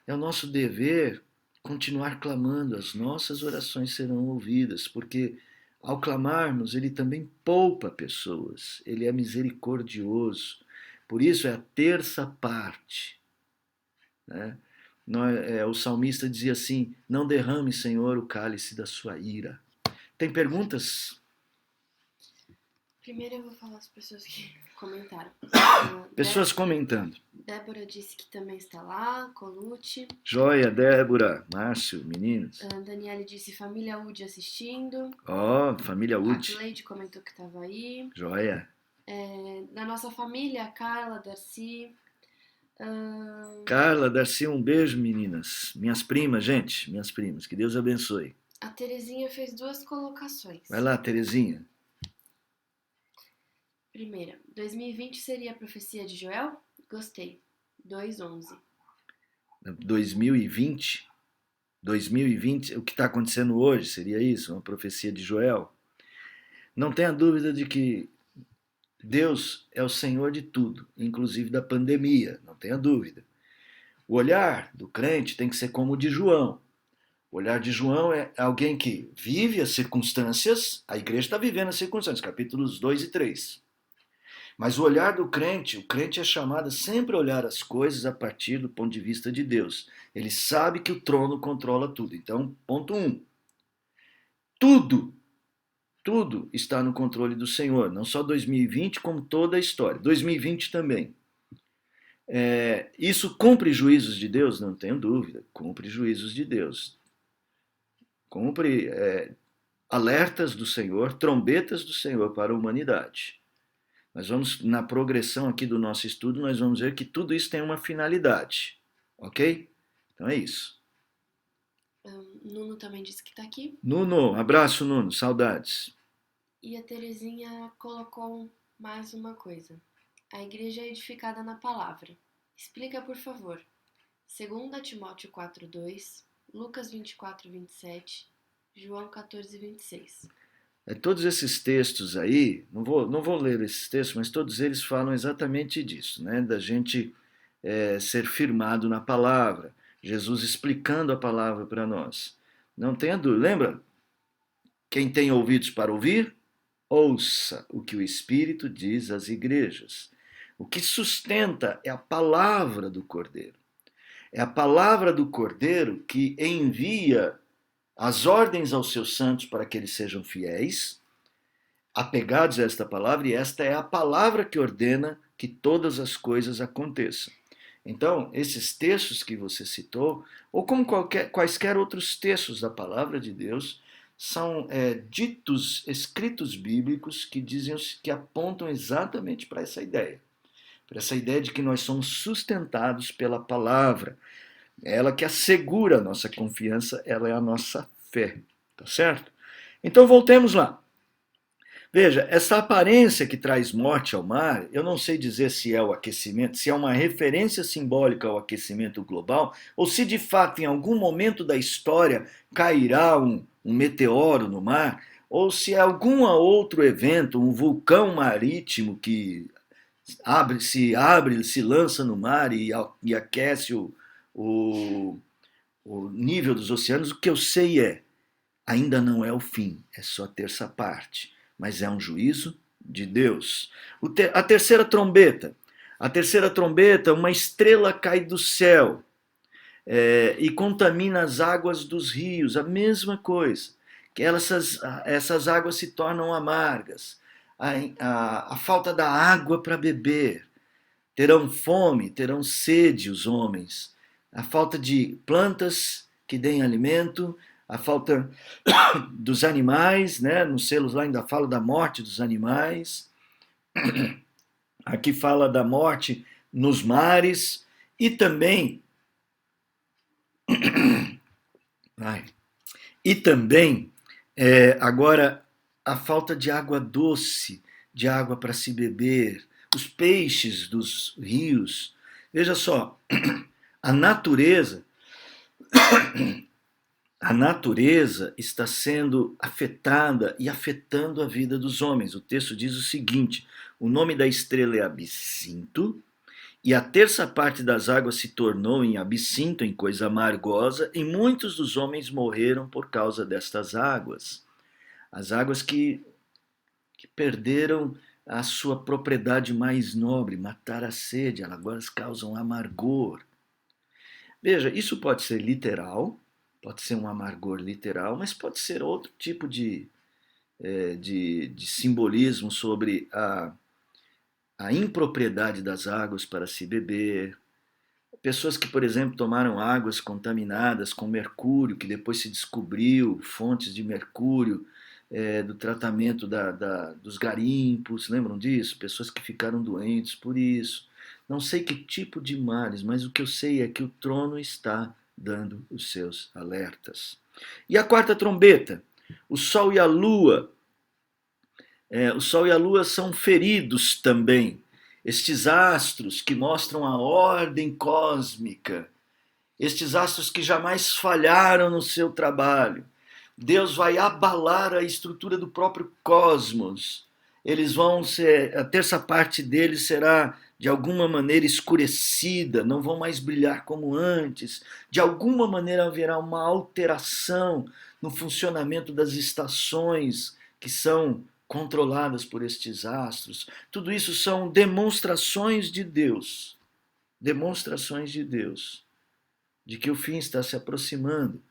é o nosso dever continuar clamando, as nossas orações serão ouvidas, porque ao clamarmos, ele também poupa pessoas, ele é misericordioso. Por isso é a terça parte. Né? O salmista dizia assim: não derrame, Senhor, o cálice da sua ira. Tem perguntas? Primeiro eu vou falar as pessoas que comentaram. Pessoas comentando. Débora disse que também está lá, Colucci. Joia, Débora, Márcio, meninos. Daniele disse família Udi assistindo. Família Udi. A Cleide comentou que estava aí. Joia. Da nossa família, Carla, Darcy. Carla, Darcy, um beijo, meninas. Minhas primas, gente, minhas primas. Que Deus abençoe. A Terezinha fez 2 colocações. Vai lá, Terezinha. Primeira, 2020 seria a profecia de Joel? Gostei. 2:11. 2020? 2020, o que está acontecendo hoje, seria isso? Uma profecia de Joel? Não tenha dúvida de que Deus é o Senhor de tudo, inclusive da pandemia, não tenha dúvida. O olhar do crente tem que ser como o de João. O olhar de João é alguém que vive as circunstâncias, a igreja está vivendo as circunstâncias, capítulos 2 e 3. Mas o olhar do crente, o crente é chamado sempre a olhar as coisas a partir do ponto de vista de Deus. Ele sabe que o trono controla tudo. Então, ponto 1. Tudo está no controle do Senhor. Não só 2020, como toda a história. 2020 também. Isso cumpre juízos de Deus? Não tenho dúvida. Cumpre juízos de Deus. Cumpre alertas do Senhor, trombetas do Senhor para a humanidade. Nós vamos, na progressão aqui do nosso estudo, nós vamos ver que tudo isso tem uma finalidade, ok? Então é isso. Nuno também disse que está aqui. Nuno, abraço Nuno, saudades. E a Terezinha colocou mais uma coisa. A igreja é edificada na palavra. Explica, por favor. 2 Timóteo 4:2, Lucas 24:27, João 14:26. Todos esses textos aí, não vou ler esses textos, mas todos eles falam exatamente disso, né? Da gente ser firmado na palavra, Jesus explicando a palavra para nós. Não tenha dúvida. Lembra? Quem tem ouvidos para ouvir, ouça o que o Espírito diz às igrejas. O que sustenta é a palavra do Cordeiro. É a palavra do Cordeiro que envia as ordens aos seus santos para que eles sejam fiéis, apegados a esta palavra, e esta é a palavra que ordena que todas as coisas aconteçam. Então, esses textos que você citou, ou como quaisquer outros textos da palavra de Deus, são ditos, escritos bíblicos que dizem, que apontam exatamente para essa ideia de que nós somos sustentados pela palavra. É ela que assegura a nossa confiança, ela é a nossa fé, tá certo? Então voltemos lá. Veja, essa aparência que traz morte ao mar, eu não sei dizer se é o aquecimento, se é uma referência simbólica ao aquecimento global, ou se de fato em algum momento da história cairá um meteoro no mar, ou se é algum outro evento, um vulcão marítimo que se lança no mar e aquece o, o nível dos oceanos. O que eu sei ainda não é o fim, é só a terça parte, mas é um juízo de Deus. A terceira trombeta. A terceira trombeta, uma estrela cai do céu e contamina as águas dos rios, a mesma coisa. Que essas águas se tornam amargas. A falta da água para beber. Terão fome, terão sede os homens. A falta de plantas que deem alimento, a falta dos animais, né? Nos selos lá ainda fala da morte dos animais. Aqui fala da morte nos mares e também agora a falta de água doce, de água para se beber, os peixes dos rios. Veja só, a natureza está sendo afetada e afetando a vida dos homens. O texto diz o seguinte: o nome da estrela é Absinto, e a terça parte das águas se tornou em absinto, em coisa amargosa, e muitos dos homens morreram por causa destas águas. As águas que perderam a sua propriedade mais nobre, matar a sede, elas agora causam amargor. Veja, isso pode ser literal, pode ser um amargor literal, mas pode ser outro tipo de simbolismo sobre a impropriedade das águas para se beber. Pessoas que, por exemplo, tomaram águas contaminadas com mercúrio, que depois se descobriu fontes de mercúrio do tratamento dos garimpos, lembram disso? Pessoas que ficaram doentes por isso. Não sei que tipo de males, mas o que eu sei é que o trono está dando os seus alertas. E a quarta trombeta, o sol e a lua. O sol e a lua são feridos também. Estes astros que mostram a ordem cósmica, estes astros que jamais falharam no seu trabalho. Deus vai abalar a estrutura do próprio cosmos. Eles vão ser, a terça parte deles será de alguma maneira escurecida, não vão mais brilhar como antes. De alguma maneira haverá uma alteração no funcionamento das estações que são controladas por estes astros. Tudo isso são demonstrações de Deus. Demonstrações de Deus, de que o fim está se aproximando.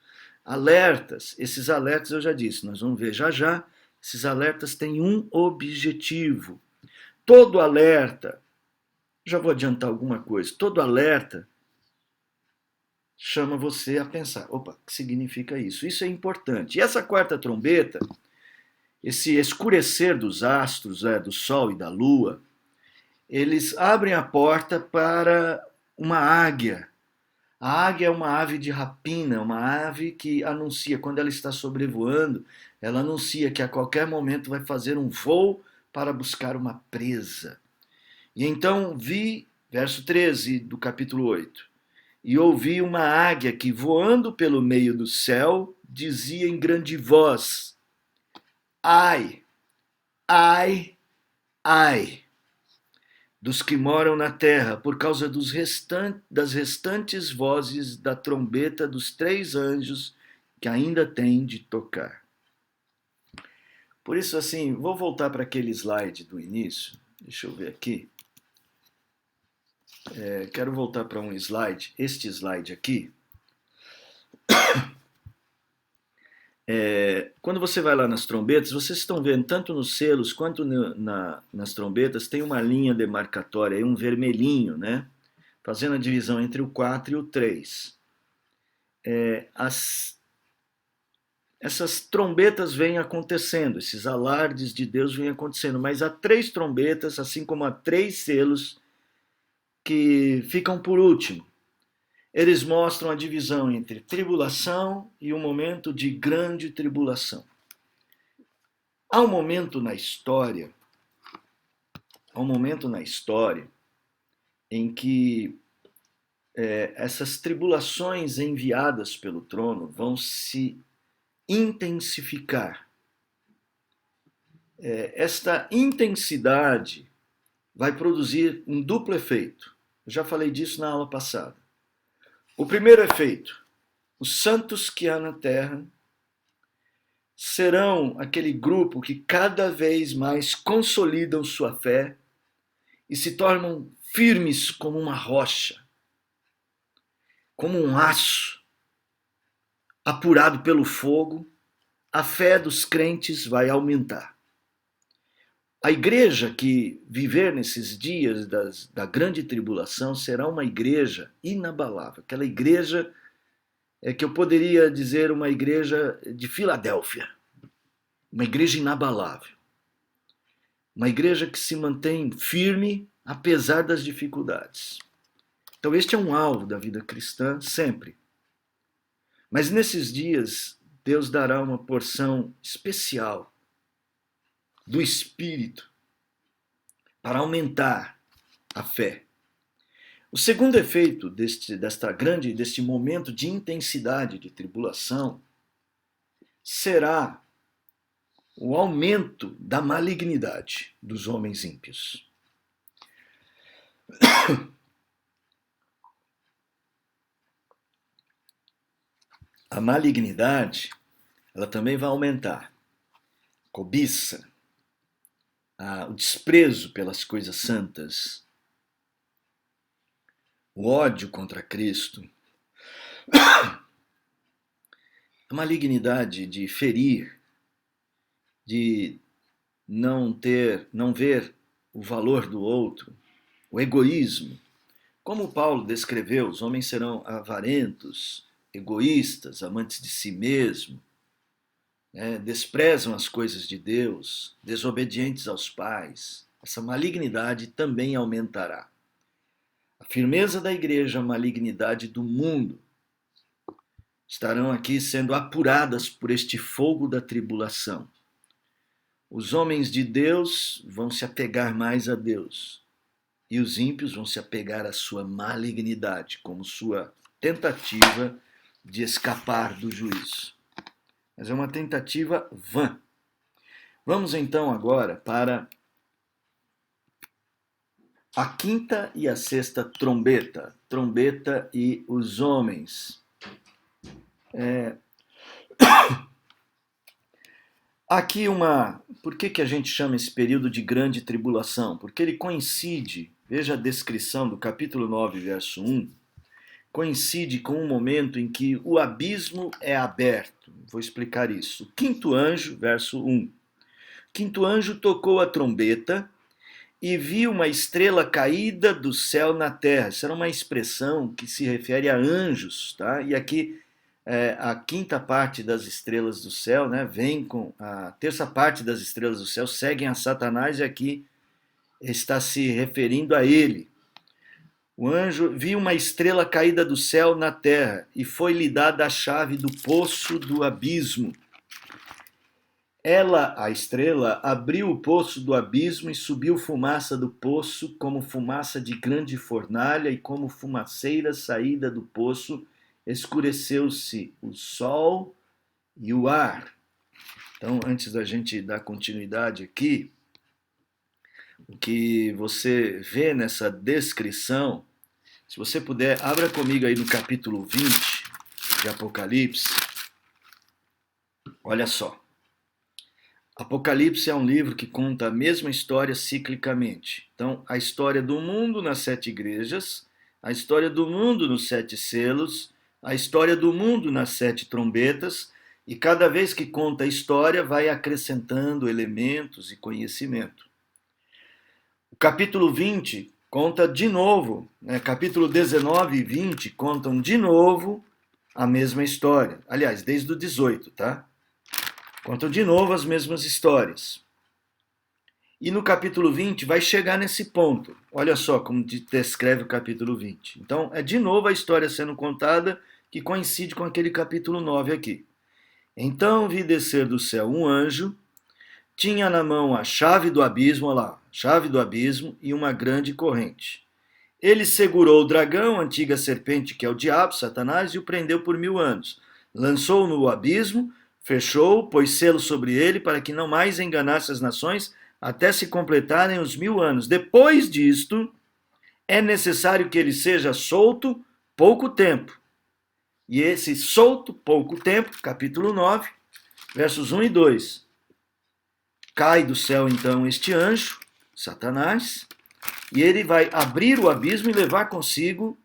Alertas, esses alertas eu já disse, nós vamos ver já já, esses alertas têm um objetivo. Todo alerta, já vou adiantar alguma coisa, todo alerta chama você a pensar, opa, o que significa isso? Isso é importante. E essa quarta trombeta, esse escurecer dos astros, do sol e da lua, eles abrem a porta para uma águia. A águia é uma ave de rapina, uma ave que anuncia, quando ela está sobrevoando, ela anuncia que a qualquer momento vai fazer um voo para buscar uma presa. E então vi, verso 13 do capítulo 8, e ouvi uma águia que, voando pelo meio do céu, dizia em grande voz: ai, ai, ai, dos que moram na terra, por causa das restantes vozes da trombeta dos 3 anjos que ainda têm de tocar. Por isso, assim, vou voltar para aquele slide do início. Deixa eu ver aqui. Quero voltar para um slide, este slide aqui. Quando você vai lá nas trombetas, vocês estão vendo, tanto nos selos quanto nas trombetas, tem uma linha demarcatória, um vermelhinho, né? Fazendo a divisão entre o 4 e o 3. essas trombetas vêm acontecendo, esses alardes de Deus vêm acontecendo, mas há 3 trombetas, assim como há 3 selos que ficam por último. Eles mostram a divisão entre tribulação e um momento de grande tribulação. Há um momento na história em que essas tribulações enviadas pelo trono vão se intensificar. Esta intensidade vai produzir um duplo efeito. Eu já falei disso na aula passada. O primeiro efeito: os santos que há na terra serão aquele grupo que cada vez mais consolidam sua fé e se tornam firmes como uma rocha, como um aço apurado pelo fogo. A fé dos crentes vai aumentar. A igreja que viver nesses dias da grande tribulação será uma igreja inabalável. Aquela igreja que eu poderia dizer uma igreja de Filadélfia. Uma igreja inabalável. Uma igreja que se mantém firme apesar das dificuldades. Então este é um alvo da vida cristã sempre. Mas nesses dias, Deus dará uma porção especial do Espírito para aumentar a fé. O segundo efeito deste momento de intensidade de tribulação será o aumento da malignidade dos homens ímpios. A malignidade, ela também vai aumentar. Cobiça, o desprezo pelas coisas santas, o ódio contra Cristo, a malignidade de ferir, de não ver o valor do outro, o egoísmo. Como Paulo descreveu, os homens serão avarentos, egoístas, amantes de si mesmo, desprezam as coisas de Deus, desobedientes aos pais. Essa malignidade também aumentará. A firmeza da igreja, a malignidade do mundo estarão aqui sendo apuradas por este fogo da tribulação. Os homens de Deus vão se apegar mais a Deus e os ímpios vão se apegar à sua malignidade como sua tentativa de escapar do juízo. Mas é uma tentativa vã. Vamos então agora para a quinta e a sexta trombeta. Trombeta e os homens. Aqui por que a gente chama esse período de grande tribulação? Porque ele coincide, veja a descrição do capítulo 9, verso 1, coincide com um momento em que o abismo é aberto. Vou explicar isso. O quinto anjo, verso 1. Quinto anjo tocou a trombeta e viu uma estrela caída do céu na terra. Isso era uma expressão que se refere a anjos, tá? E aqui a quinta parte das estrelas do céu, vem com a terça parte das estrelas do céu, seguem a Satanás, e aqui está se referindo a ele. O anjo viu uma estrela caída do céu na terra e foi-lhe dada a chave do poço do abismo. Ela, a estrela, abriu o poço do abismo e subiu fumaça do poço como fumaça de grande fornalha, e como fumaceira saída do poço escureceu-se o sol e o ar. Então, antes da gente dar continuidade aqui, o que você vê nessa descrição, se você puder, abra comigo aí no capítulo 20 de Apocalipse. Olha só. Apocalipse é um livro que conta a mesma história ciclicamente. Então, a história do mundo nas 7 igrejas, a história do mundo nos 7 selos, a história do mundo nas 7 trombetas, e cada vez que conta a história vai acrescentando elementos e conhecimento. O capítulo 20 conta de novo, capítulo 19 e 20 contam de novo a mesma história. Aliás, desde o 18, tá? Contam de novo as mesmas histórias. E no capítulo 20 vai chegar nesse ponto. Olha só como descreve o capítulo 20. Então, é de novo a história sendo contada que coincide com aquele capítulo 9 aqui. Então vi descer do céu um anjo, tinha na mão a chave do abismo, olha lá, chave do abismo e uma grande corrente. Ele segurou o dragão, a antiga serpente que é o diabo, Satanás, e o prendeu por 1000 anos. Lançou-o no abismo, fechou-o, pôs selo sobre ele para que não mais enganasse as nações até se completarem os 1000 anos. Depois disto, é necessário que ele seja solto pouco tempo. E esse solto pouco tempo, capítulo 9, versos 1 e 2. Cai do céu então este anjo, Satanás, e ele vai abrir o abismo e levar consigo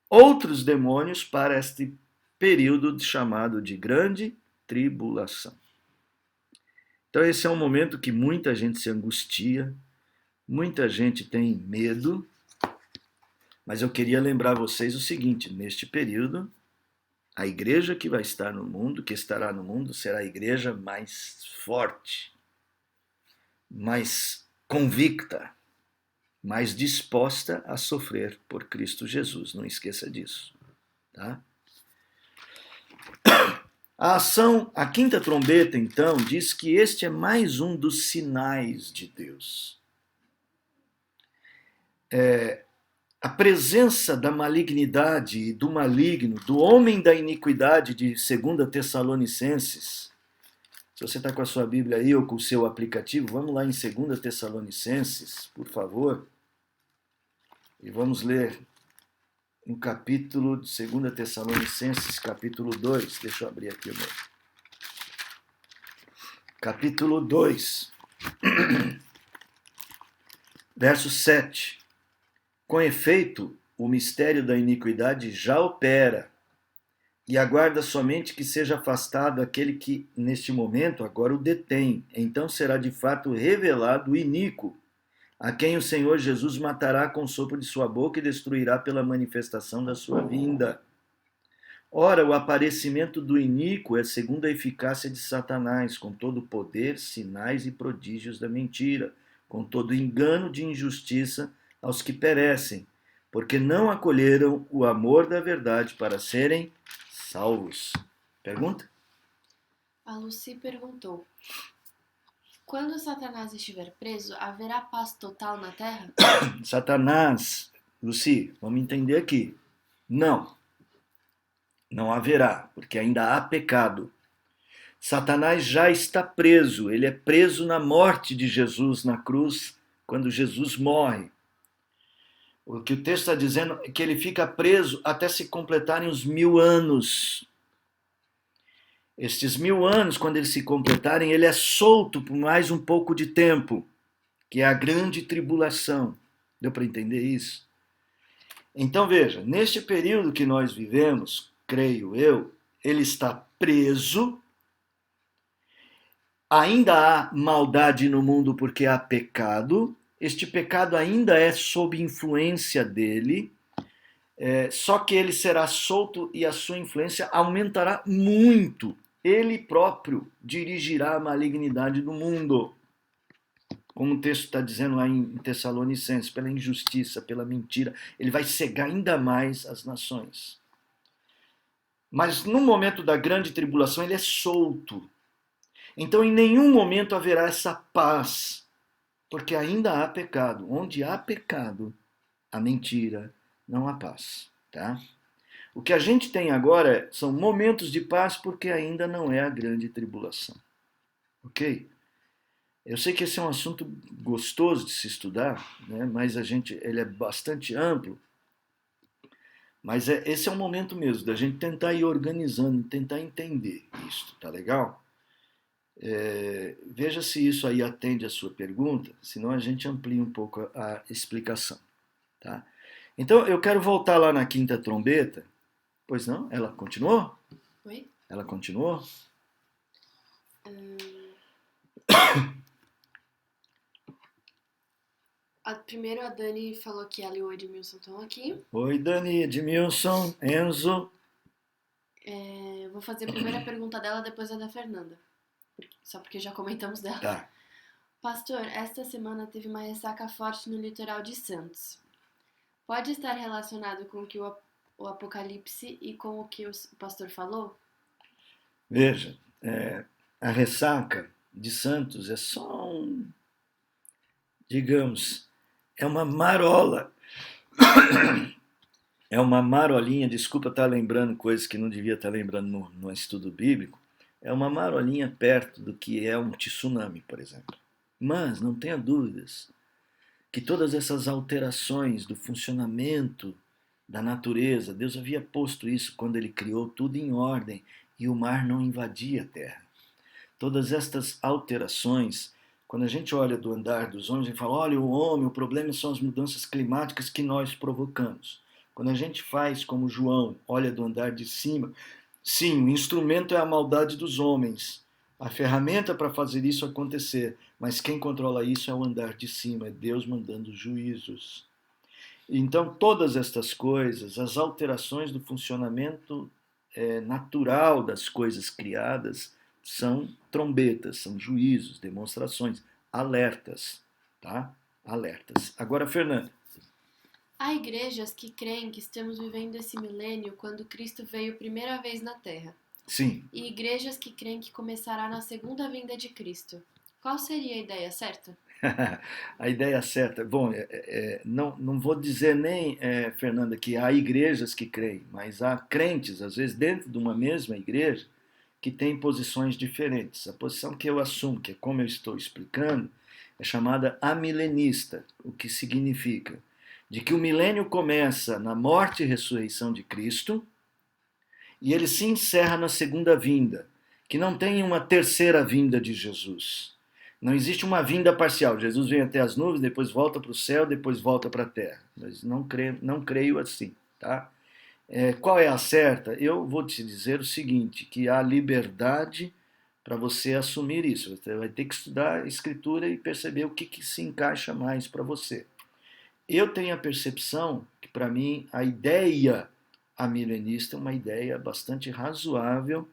outros demônios para este período chamado de grande tribulação. Então esse é um momento que muita gente se angustia, muita gente tem medo, mas eu queria lembrar vocês o seguinte: neste período, a igreja que vai estar no mundo, que estará no mundo, será a igreja mais forte, mais convicta, mais disposta a sofrer por Cristo Jesus. Não esqueça disso. Tá? A ação, a quinta trombeta, então, diz que este é mais um dos sinais de Deus. A presença da malignidade e do maligno, do homem da iniquidade de 2 Tessalonicenses. Se você está com a sua Bíblia aí ou com o seu aplicativo, vamos lá em 2 Tessalonicenses, por favor. E vamos ler um capítulo de 2 Tessalonicenses, capítulo 2. Deixa eu abrir aqui o meu. Capítulo 2, verso 7. Com efeito, o mistério da iniquidade já opera, e aguarda somente que seja afastado aquele que, neste momento, agora o detém. Então será de fato revelado o iníquo, a quem o Senhor Jesus matará com o sopro de sua boca e destruirá pela manifestação da sua vinda. Ora, o aparecimento do iníquo é segundo a eficácia de Satanás, com todo o poder, sinais e prodígios da mentira, com todo engano de injustiça aos que perecem, porque não acolheram o amor da verdade para serem salvos. Pergunta? A Lucy perguntou: quando Satanás estiver preso, haverá paz total na Terra? Satanás, Lucy, vamos entender aqui. Não haverá, porque ainda há pecado. Satanás já está preso, ele é preso na morte de Jesus na cruz, quando Jesus morre. O que o texto está dizendo é que ele fica preso até se completarem os 1000 anos. Estes 1000 anos, quando eles se completarem, ele é solto por mais um pouco de tempo, que é a grande tribulação. Deu para entender isso? Então veja, neste período que nós vivemos, creio eu, ele está preso. Ainda há maldade no mundo porque há pecado. Este pecado ainda é sob influência dele, só que ele será solto e a sua influência aumentará muito. Ele próprio dirigirá a malignidade do mundo. Como o texto está dizendo lá em Tessalonicenses, pela injustiça, pela mentira, ele vai cegar ainda mais as nações. Mas no momento da grande tribulação ele é solto. Então em nenhum momento haverá essa paz, porque ainda há pecado. Onde há pecado, há mentira, não há paz. Tá? O que a gente tem agora são momentos de paz, porque ainda não é a grande tribulação. Ok? Eu sei que esse é um assunto gostoso de se estudar, né? Mas ele é bastante amplo. Mas esse é o momento mesmo da gente tentar ir organizando, tentar entender isso, tá legal? Veja se isso aí atende a sua pergunta, senão a gente amplia um pouco a explicação. Tá? Então eu quero voltar lá na quinta trombeta. Pois não? Ela continuou? Oi? Ela continuou? Primeiro a Dani falou que ela e o Edmilson estão aqui. Oi, Dani, Edmilson, Enzo. Vou fazer a primeira pergunta dela, depois a da Fernanda. só porque já comentamos dela. Tá. Pastor, esta semana teve uma ressaca forte no litoral de Santos. Pode estar relacionado com o que o Apocalipse e com o que o pastor falou? Veja, a ressaca de Santos é só digamos, é uma marola. É uma marolinha, desculpa estar lembrando coisas que não devia estar lembrando no estudo bíblico, é uma marolinha perto do que é um tsunami, por exemplo. Mas não tenha dúvidas que todas essas alterações do funcionamento da natureza, Deus havia posto isso quando ele criou tudo em ordem e o mar não invadia a terra. Todas estas alterações, quando a gente olha do andar dos homens e fala, olha, o homem, o problema são as mudanças climáticas que nós provocamos. Quando a gente faz como João, olha do andar de cima, sim, o instrumento é a maldade dos homens, a ferramenta para fazer isso acontecer, mas quem controla isso é o andar de cima, é Deus mandando juízos. Então, todas estas coisas, as alterações do funcionamento natural das coisas criadas, são trombetas, são juízos, demonstrações, alertas, tá? Alertas. Agora, Fernanda. Há igrejas que creem que estamos vivendo esse milênio quando Cristo veio primeira vez na Terra. Sim. E igrejas que creem que começará na segunda vinda de Cristo. Qual seria a ideia certa? A ideia certa. Bom, não vou dizer nem, Fernanda, que há igrejas que creem, mas há crentes, às vezes, dentro de uma mesma igreja, que têm posições diferentes. A posição que eu assumo, que é como eu estou explicando, é chamada amilenista, o que significa de que o milênio começa na morte e ressurreição de Cristo e ele se encerra na segunda vinda, que não tem uma terceira vinda de Jesus. Não existe uma vinda parcial. Jesus vem até as nuvens, depois volta para o céu, depois volta para a terra. Mas não creio assim, tá? Qual é a certa? Eu vou te dizer o seguinte, que há liberdade para você assumir isso. Você vai ter que estudar a escritura e perceber o que se encaixa mais para você. Eu tenho a percepção que, para mim, a ideia amilenista é uma ideia bastante razoável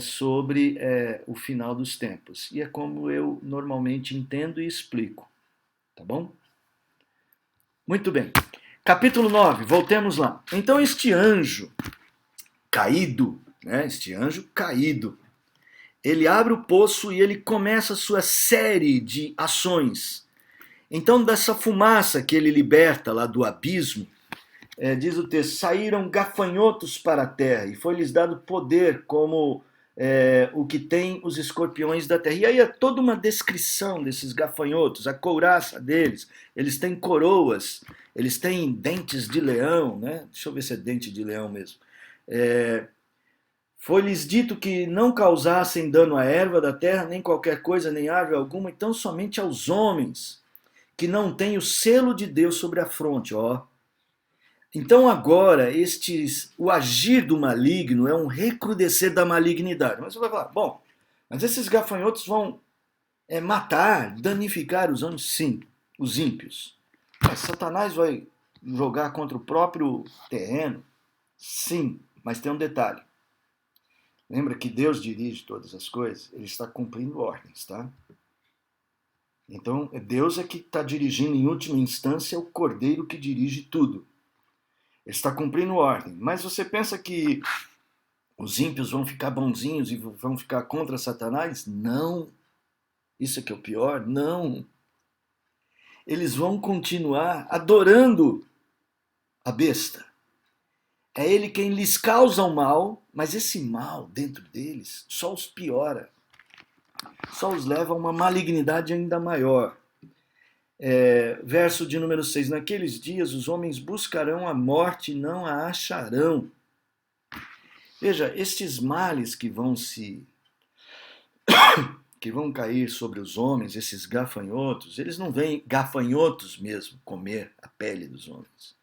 sobre o final dos tempos. E é como eu normalmente entendo e explico. Tá bom? Muito bem. Capítulo 9, voltemos lá. Então este anjo caído, ele abre o poço e ele começa a sua série de ações. Então dessa fumaça que ele liberta lá do abismo, diz o texto, saíram gafanhotos para a terra e foi-lhes dado poder como o que tem os escorpiões da terra. E aí é toda uma descrição desses gafanhotos, a couraça deles, eles têm coroas, eles têm dentes de leão, né? Deixa eu ver se é dente de leão mesmo. Foi-lhes dito que não causassem dano à erva da terra, nem qualquer coisa, nem árvore alguma, então somente aos homens que não têm o selo de Deus sobre a fronte, ó. Então agora, o agir do maligno é um recrudescer da malignidade. Mas você vai falar, bom, mas esses gafanhotos vão matar, danificar os homens? Sim, os ímpios. Mas Satanás vai jogar contra o próprio terreno? Sim, mas tem um detalhe. Lembra que Deus dirige todas as coisas? Ele está cumprindo ordens, tá? Então, Deus é que está dirigindo em última instância o Cordeiro que dirige tudo. Ele está cumprindo ordem. Mas você pensa que os ímpios vão ficar bonzinhos e vão ficar contra Satanás? Não. Isso é que é o pior? Não. Eles vão continuar adorando a besta. É ele quem lhes causa o mal, mas esse mal dentro deles só os piora. Só os leva a uma malignidade ainda maior. Verso de número 6. Naqueles dias os homens buscarão a morte e não a acharão. Veja, estes males que vão cair sobre os homens, esses gafanhotos, eles não vêm gafanhotos mesmo comer a pele dos homens.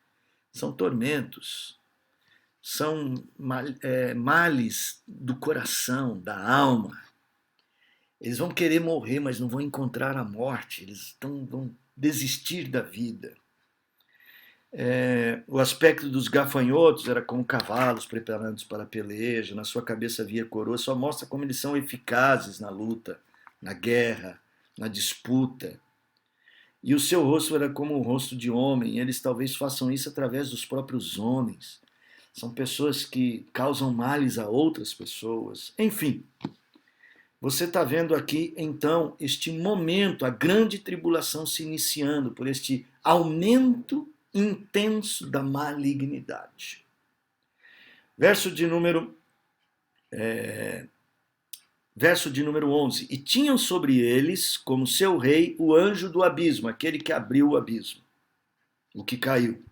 São tormentos. São males do coração, da alma. Eles vão querer morrer, mas não vão encontrar a morte. Eles vão desistir da vida. O aspecto dos gafanhotos era como cavalos preparados para a peleja, na sua cabeça havia coroa, só mostra como eles são eficazes na luta, na guerra, na disputa. E o seu rosto era como o rosto de homem, e eles talvez façam isso através dos próprios homens. São pessoas que causam males a outras pessoas. Enfim, você está vendo aqui, então, este momento, a grande tribulação se iniciando por este aumento intenso da malignidade. Verso de número 11. E tinham sobre eles, como seu rei, o anjo do abismo, aquele que abriu o abismo, o que caiu,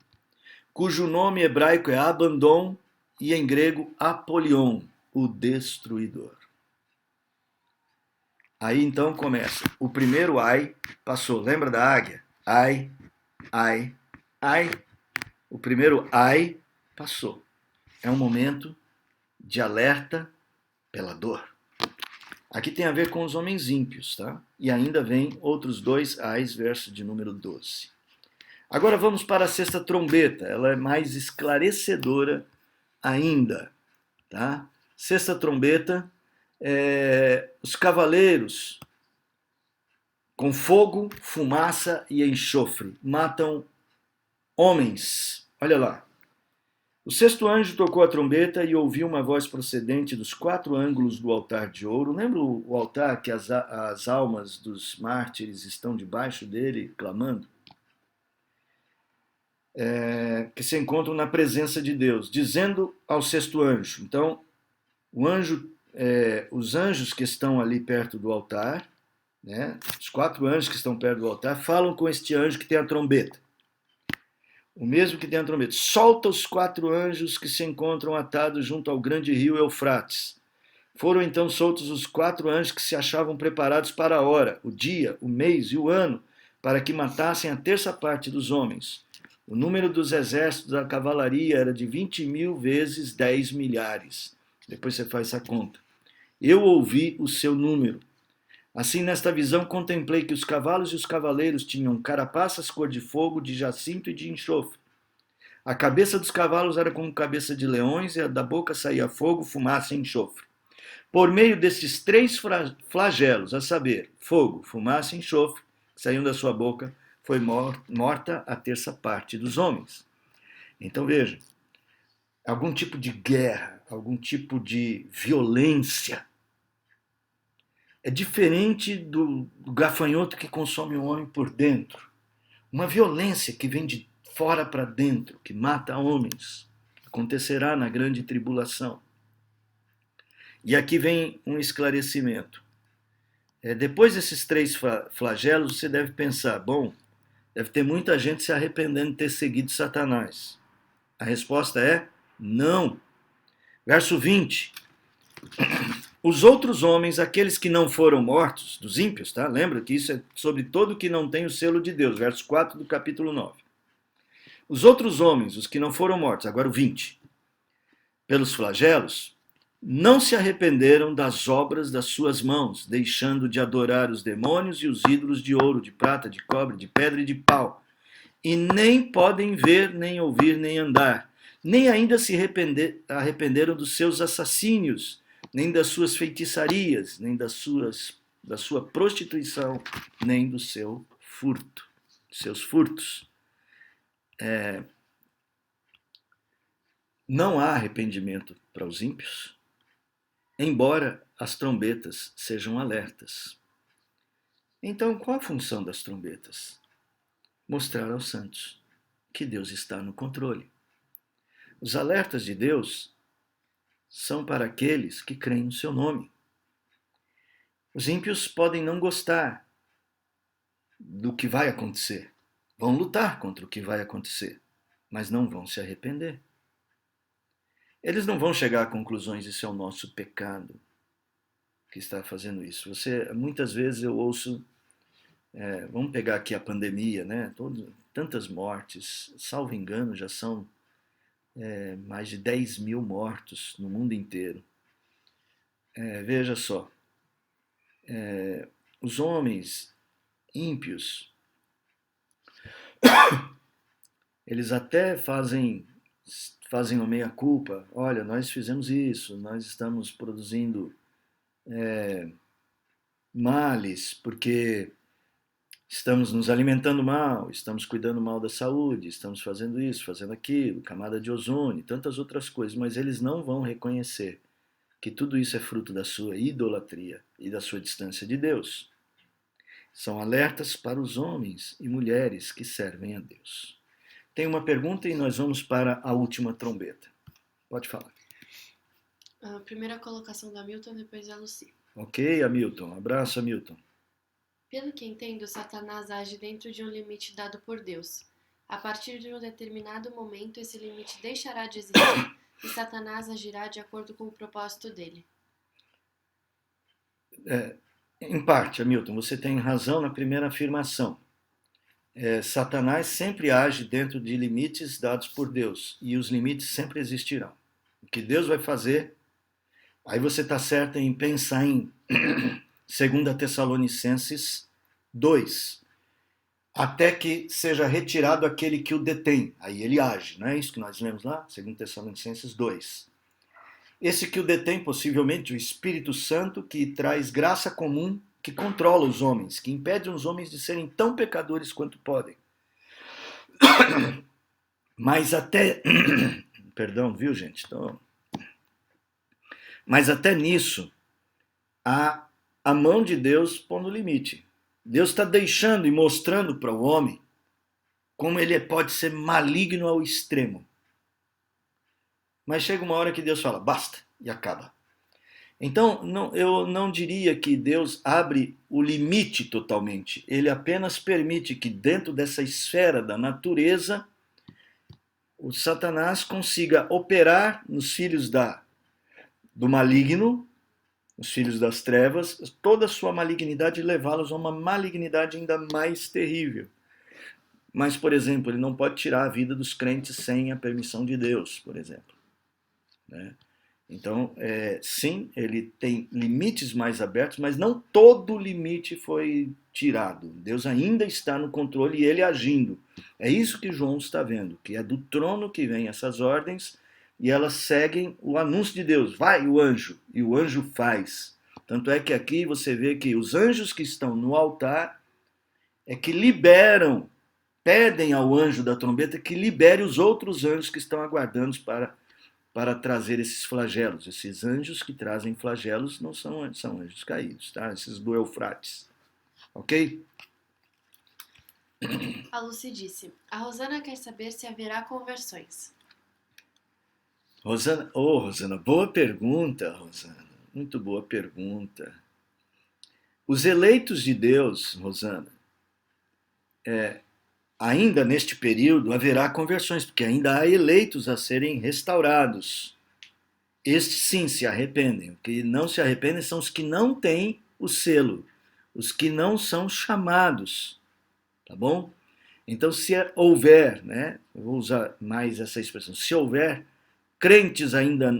cujo nome hebraico é Abandon e em grego Apolion, o destruidor. Aí então começa. O primeiro ai passou. Lembra da águia? Ai, ai, ai. O primeiro ai passou. É um momento de alerta pela dor. Aqui tem a ver com os homens ímpios, tá? E ainda vem outros dois ais, verso de número 12. Agora vamos para a sexta trombeta. Ela é mais esclarecedora ainda, tá? Sexta trombeta, os cavaleiros com fogo, fumaça e enxofre matam homens. Olha lá. O sexto anjo tocou a trombeta e ouviu uma voz procedente dos quatro ângulos do altar de ouro. Lembra o altar que as almas dos mártires estão debaixo dele, clamando? Que se encontram na presença de Deus, dizendo ao sexto anjo. Então, os anjos que estão ali perto do altar, né, os quatro anjos que estão perto do altar, falam com este anjo que tem a trombeta. O mesmo que tem a trombeta. Solta os quatro anjos que se encontram atados junto ao grande rio Eufrates. Foram então soltos os quatro anjos que se achavam preparados para a hora, o dia, o mês e o ano, para que matassem a terça parte dos homens. O número dos exércitos da cavalaria era de 20.000 vezes 10 milhares. Depois você faz essa conta. Eu ouvi o seu número. Assim, nesta visão, contemplei que os cavalos e os cavaleiros tinham carapaças cor de fogo, de jacinto e de enxofre. A cabeça dos cavalos era como cabeça de leões, e da boca saía fogo, fumaça e enxofre. Por meio desses três flagelos, a saber, fogo, fumaça e enxofre, que saíam da sua boca, foi morta a terça parte dos homens. Então veja, algum tipo de guerra, algum tipo de violência é diferente do gafanhoto que consome o homem por dentro. Uma violência que vem de fora para dentro, que mata homens. Acontecerá na grande tribulação. E aqui vem um esclarecimento. Depois desses três flagelos, você deve pensar, bom, deve ter muita gente se arrependendo de ter seguido Satanás. A resposta é não. Verso 20. Os outros homens, aqueles que não foram mortos, dos ímpios, tá? Lembra que isso é sobre todo que não tem o selo de Deus, verso 4 do capítulo 9. Os outros homens, os que não foram mortos, agora o 20, pelos flagelos, não se arrependeram das obras das suas mãos, deixando de adorar os demônios e os ídolos de ouro, de prata, de cobre, de pedra e de pau, e nem podem ver, nem ouvir, nem andar, nem ainda se arrependeram dos seus assassínios, nem das suas feitiçarias, nem da sua prostituição, nem do seu furto, seus furtos. Não há arrependimento para os ímpios, embora as trombetas sejam alertas. Então, qual a função das trombetas? Mostrar aos santos que Deus está no controle. Os alertas de Deus são para aqueles que creem no seu nome. Os ímpios podem não gostar do que vai acontecer, vão lutar contra o que vai acontecer, mas não vão se arrepender. Eles não vão chegar a conclusões, isso é o nosso pecado que está fazendo isso. Muitas vezes eu ouço, vamos pegar aqui a pandemia, né? Tantas mortes, salvo engano, já são mais de 10.000 mortos no mundo inteiro. Veja só, os homens ímpios, Eles até fazem uma meia-culpa. Olha, nós fizemos isso, nós estamos produzindo males porque estamos nos alimentando mal, estamos cuidando mal da saúde, estamos fazendo isso, fazendo aquilo, camada de ozônio, tantas outras coisas, mas eles não vão reconhecer que tudo isso é fruto da sua idolatria e da sua distância de Deus. São alertas para os homens e mulheres que servem a Deus. Tem uma pergunta e nós vamos para a última trombeta. Pode falar. A primeira colocação da Hamilton, depois a Lucy. Ok, Hamilton. Abraço, Hamilton. Pelo que entendo, Satanás age dentro de um limite dado por Deus. A partir de um determinado momento, esse limite deixará de existir e Satanás agirá de acordo com o propósito dele. Em parte, Hamilton, você tem razão na primeira afirmação. Satanás sempre age dentro de limites dados por Deus e os limites sempre existirão. O que Deus vai fazer, aí você está certo em pensar em 2 Tessalonicenses 2, até que seja retirado aquele que o detém. Aí ele age, não é isso que nós lemos lá? 2 Tessalonicenses 2. Esse que o detém, possivelmente, o Espírito Santo, que traz graça comum, que controla os homens, que impede os homens de serem tão pecadores quanto podem. Mas até... Perdão, viu, gente? Mas até nisso, há a mão de Deus pondo limite. Deus está deixando e mostrando para o homem como ele pode ser maligno ao extremo. Mas chega uma hora que Deus fala, basta, e acaba. Então, eu não diria que Deus abre o limite totalmente. Ele apenas permite que dentro dessa esfera da natureza, o Satanás consiga operar nos filhos do maligno, os filhos das trevas, toda a sua malignidade e levá-los a uma malignidade ainda mais terrível. Mas, por exemplo, ele não pode tirar a vida dos crentes sem a permissão de Deus, por exemplo. Né? Então, sim, ele tem limites mais abertos, mas não todo limite foi tirado. Deus ainda está no controle e ele agindo. É isso que João está vendo, que é do trono que vem essas ordens e elas seguem o anúncio de Deus. Vai o anjo, e o anjo faz. Tanto é que aqui você vê que os anjos que estão no altar é que liberam, pedem ao anjo da trombeta que libere os outros anjos que estão aguardando para trazer esses flagelos. Esses anjos que trazem flagelos não são anjos caídos, tá? Esses do Eufrates. Ok? A Lucy disse, a Rosana quer saber se haverá conversões. Rosana, boa pergunta, Rosana. Muito boa pergunta. Os eleitos de Deus, Rosana, ainda neste período haverá conversões, porque ainda há eleitos a serem restaurados. Estes sim se arrependem. O que não se arrependem são os que não têm o selo, os que não são chamados. Tá bom? Então, se houver, né, eu vou usar mais essa expressão, se houver crentes ainda,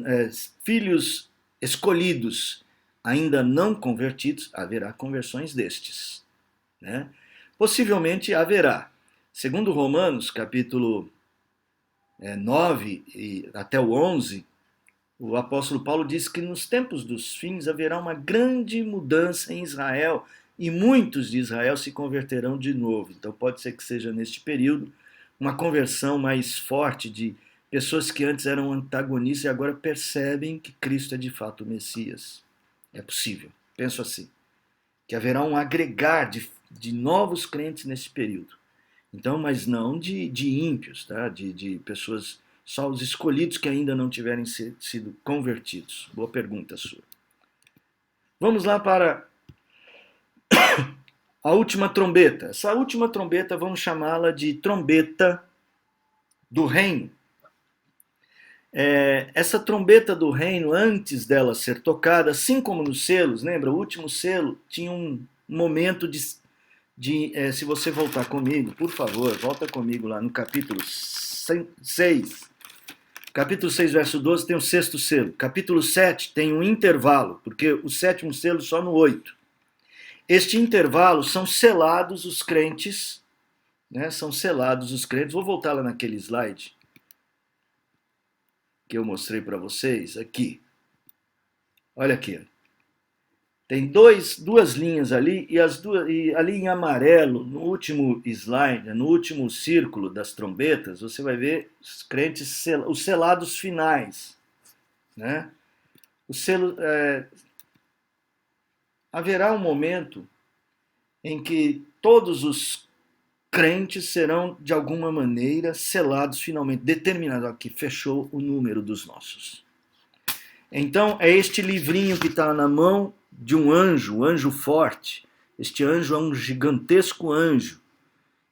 filhos escolhidos ainda não convertidos, haverá conversões destes. Né? Possivelmente haverá. Segundo Romanos, capítulo 9 e até o 11, o apóstolo Paulo diz que nos tempos dos fins haverá uma grande mudança em Israel e muitos de Israel se converterão de novo. Então pode ser que seja neste período uma conversão mais forte de pessoas que antes eram antagonistas e agora percebem que Cristo é de fato o Messias. É possível, penso assim, que haverá um agregar de novos crentes nesse período. Então, mas não de ímpios, tá? de pessoas, só os escolhidos que ainda não tiverem sido convertidos. Boa pergunta sua. Vamos lá para a última trombeta. Essa última trombeta, vamos chamá-la de trombeta do reino. Essa trombeta do reino, antes dela ser tocada, assim como nos selos, lembra? O último selo tinha um momento se você voltar comigo, por favor, volta comigo lá no capítulo 6. Capítulo 6, verso 12, tem o sexto selo. Capítulo 7 tem um intervalo, porque o sétimo selo só no 8. Este intervalo são selados os crentes né? São selados os crentes. Vou voltar lá naquele slide que eu mostrei para vocês aqui. Olha aqui. Tem duas linhas ali e ali em amarelo, no último slide, no último círculo das trombetas, você vai ver os crentes, os selados finais, né? O selo, haverá um momento em que todos os crentes serão, de alguma maneira, selados finalmente, determinados. Aqui, fechou o número dos nossos. Então, é este livrinho que está na mão de um anjo forte. Este anjo é um gigantesco anjo,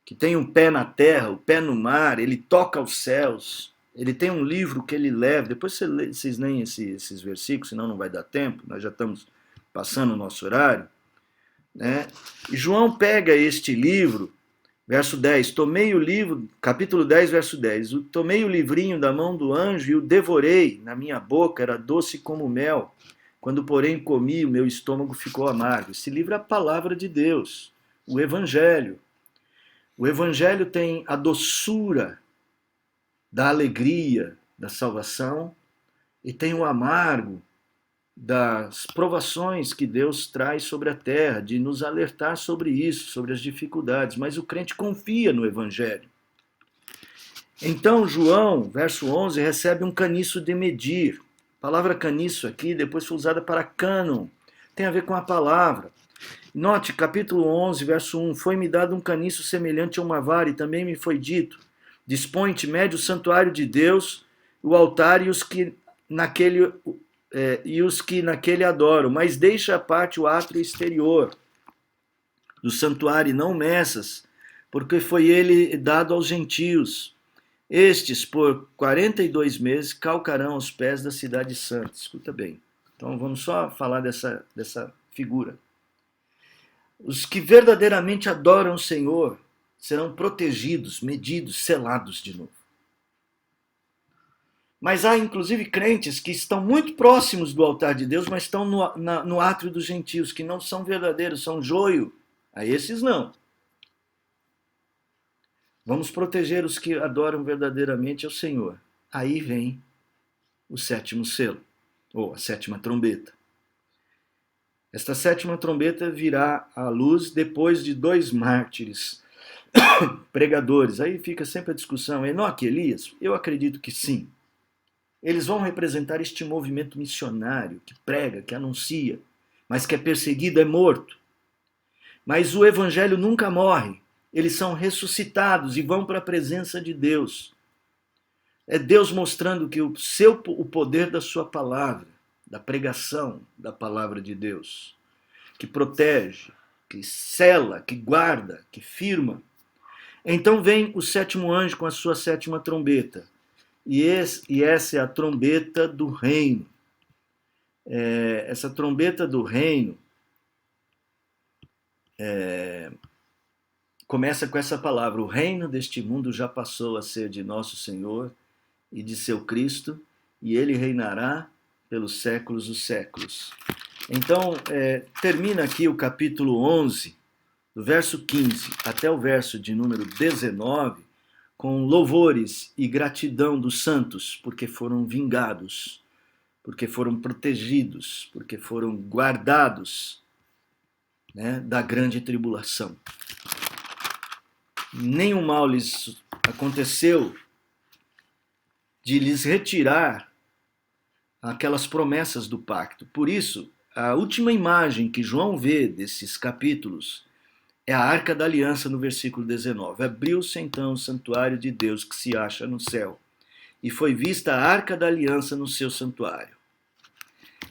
que tem um pé na terra, o pé no mar, ele toca os céus, ele tem um livro que ele leva. Depois vocês leem esses versículos, senão não vai dar tempo, nós já estamos passando o nosso horário, né? E João pega este livro, verso 10, tomei o livro, capítulo 10, verso 10, tomei o livrinho da mão do anjo e o devorei, na minha boca era doce como mel, quando porém comi, o meu estômago ficou amargo. Esse livro é a palavra de Deus, o Evangelho. O Evangelho tem a doçura da alegria da salvação e tem o amargo das provações que Deus traz sobre a terra, de nos alertar sobre isso, sobre as dificuldades, mas o crente confia no Evangelho. Então João, verso 11, recebe um caniço de medir. A palavra caniço aqui depois foi usada para cânon, tem a ver com a palavra. Note, capítulo 11, verso 1, foi-me dado um caniço semelhante a uma vara, e também me foi dito, dispõe-te, mede o santuário de Deus, o altar e os que naquele adoram, mas deixa à parte o átrio exterior do santuário, e não meças, porque foi ele dado aos gentios. Estes, por 42 meses, calcarão aos pés da cidade santa. Escuta bem. Então vamos só falar dessa figura. Os que verdadeiramente adoram o Senhor serão protegidos, medidos, selados de novo. Mas há inclusive crentes que estão muito próximos do altar de Deus, mas estão no átrio dos gentios, que não são verdadeiros, são joio. A esses não. Vamos proteger os que adoram verdadeiramente ao Senhor. Aí vem o sétimo selo, ou a sétima trombeta. Esta sétima trombeta virá à luz depois de 2 mártires, pregadores. Aí fica sempre a discussão, Enoque e Elias? Eu acredito que sim. Eles vão representar este movimento missionário que prega, que anuncia, mas que é perseguido, é morto. Mas o evangelho nunca morre. Eles são ressuscitados e vão para a presença de Deus. É Deus mostrando que o poder da sua palavra, da pregação da palavra de Deus, que protege, que sela, que guarda, que firma. Então vem o sétimo anjo com a sua sétima trombeta. E essa é a trombeta do reino. Essa trombeta do reino começa com essa palavra: o reino deste mundo já passou a ser de nosso Senhor e de seu Cristo, e ele reinará pelos séculos dos séculos. Então, termina aqui o capítulo 11, do verso 15 até o verso de número 19, com louvores e gratidão dos santos, porque foram vingados, porque foram protegidos, porque foram guardados, né, da grande tribulação. Nenhum mal lhes aconteceu de lhes retirar aquelas promessas do pacto. Por isso, a última imagem que João vê desses capítulos é a Arca da Aliança, no versículo 19. Abriu-se então o santuário de Deus que se acha no céu, e foi vista a Arca da Aliança no seu santuário.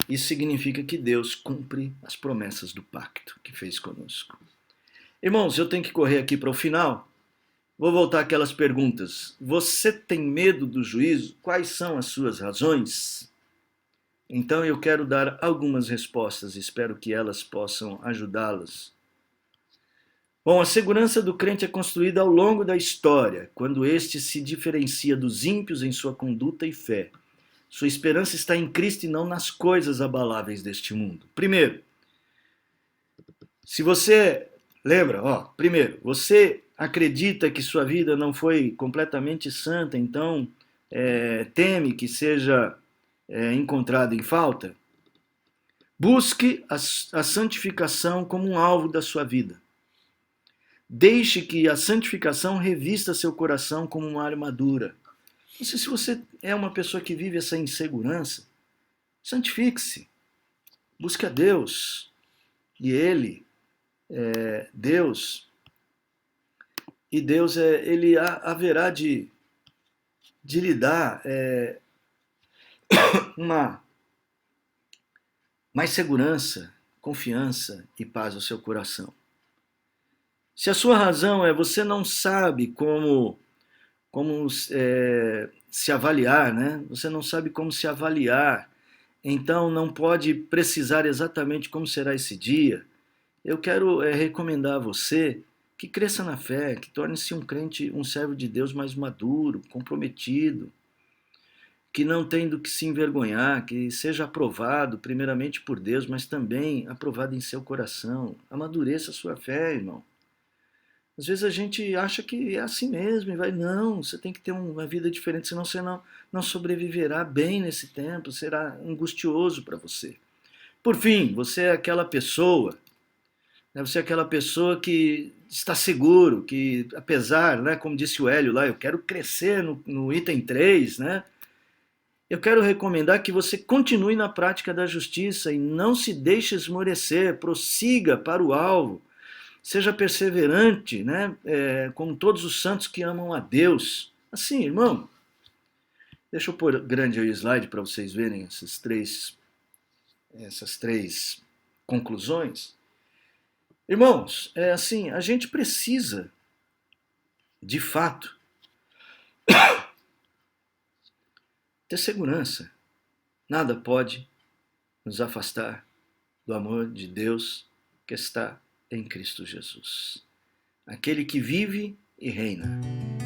Isso significa que Deus cumpre as promessas do pacto que fez conosco. Irmãos, eu tenho que correr aqui para o final. Vou voltar àquelas perguntas. Você tem medo do juízo? Quais são as suas razões? Então eu quero dar algumas respostas, espero que elas possam ajudá-las. Bom, a segurança do crente é construída ao longo da história, quando este se diferencia dos ímpios em sua conduta e fé. Sua esperança está em Cristo e não nas coisas abaláveis deste mundo. Primeiro, se você lembra, primeiro, você acredita que sua vida não foi completamente santa, então teme que seja encontrado em falta, busque a santificação como um alvo da sua vida. Deixe que a santificação revista seu coração como uma armadura. Não sei se você é uma pessoa que vive essa insegurança, santifique-se. Busque a Deus. E Ele, Deus, Ele haverá de lhe dar mais segurança, confiança e paz ao seu coração. Se a sua razão é você não sabe como se avaliar, né? Você não sabe como se avaliar, então não pode precisar exatamente como será esse dia. Eu quero recomendar a você que cresça na fé, que torne-se um crente, um servo de Deus mais maduro, comprometido, que não tem do que se envergonhar, que seja aprovado primeiramente por Deus, mas também aprovado em seu coração. Amadureça a sua fé, irmão. Às vezes a gente acha que é assim mesmo e vai, não, você tem que ter uma vida diferente, senão você não sobreviverá bem nesse tempo, será angustioso para você. Por fim, você é aquela pessoa, né, você é aquela pessoa que está seguro, que apesar, né, como disse o Hélio lá, eu quero crescer no item 3, né? Eu quero recomendar que você continue na prática da justiça e não se deixe esmorecer, prossiga para o alvo. Seja perseverante, né? Como todos os santos que amam a Deus. Assim, irmão, deixa eu pôr grande aí o slide para vocês verem essas três conclusões. Irmãos, assim, a gente precisa, de fato, ter segurança. Nada pode nos afastar do amor de Deus que está em Cristo Jesus. Aquele que vive e reina.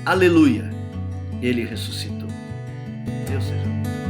Aleluia! Ele ressuscitou. Deus seja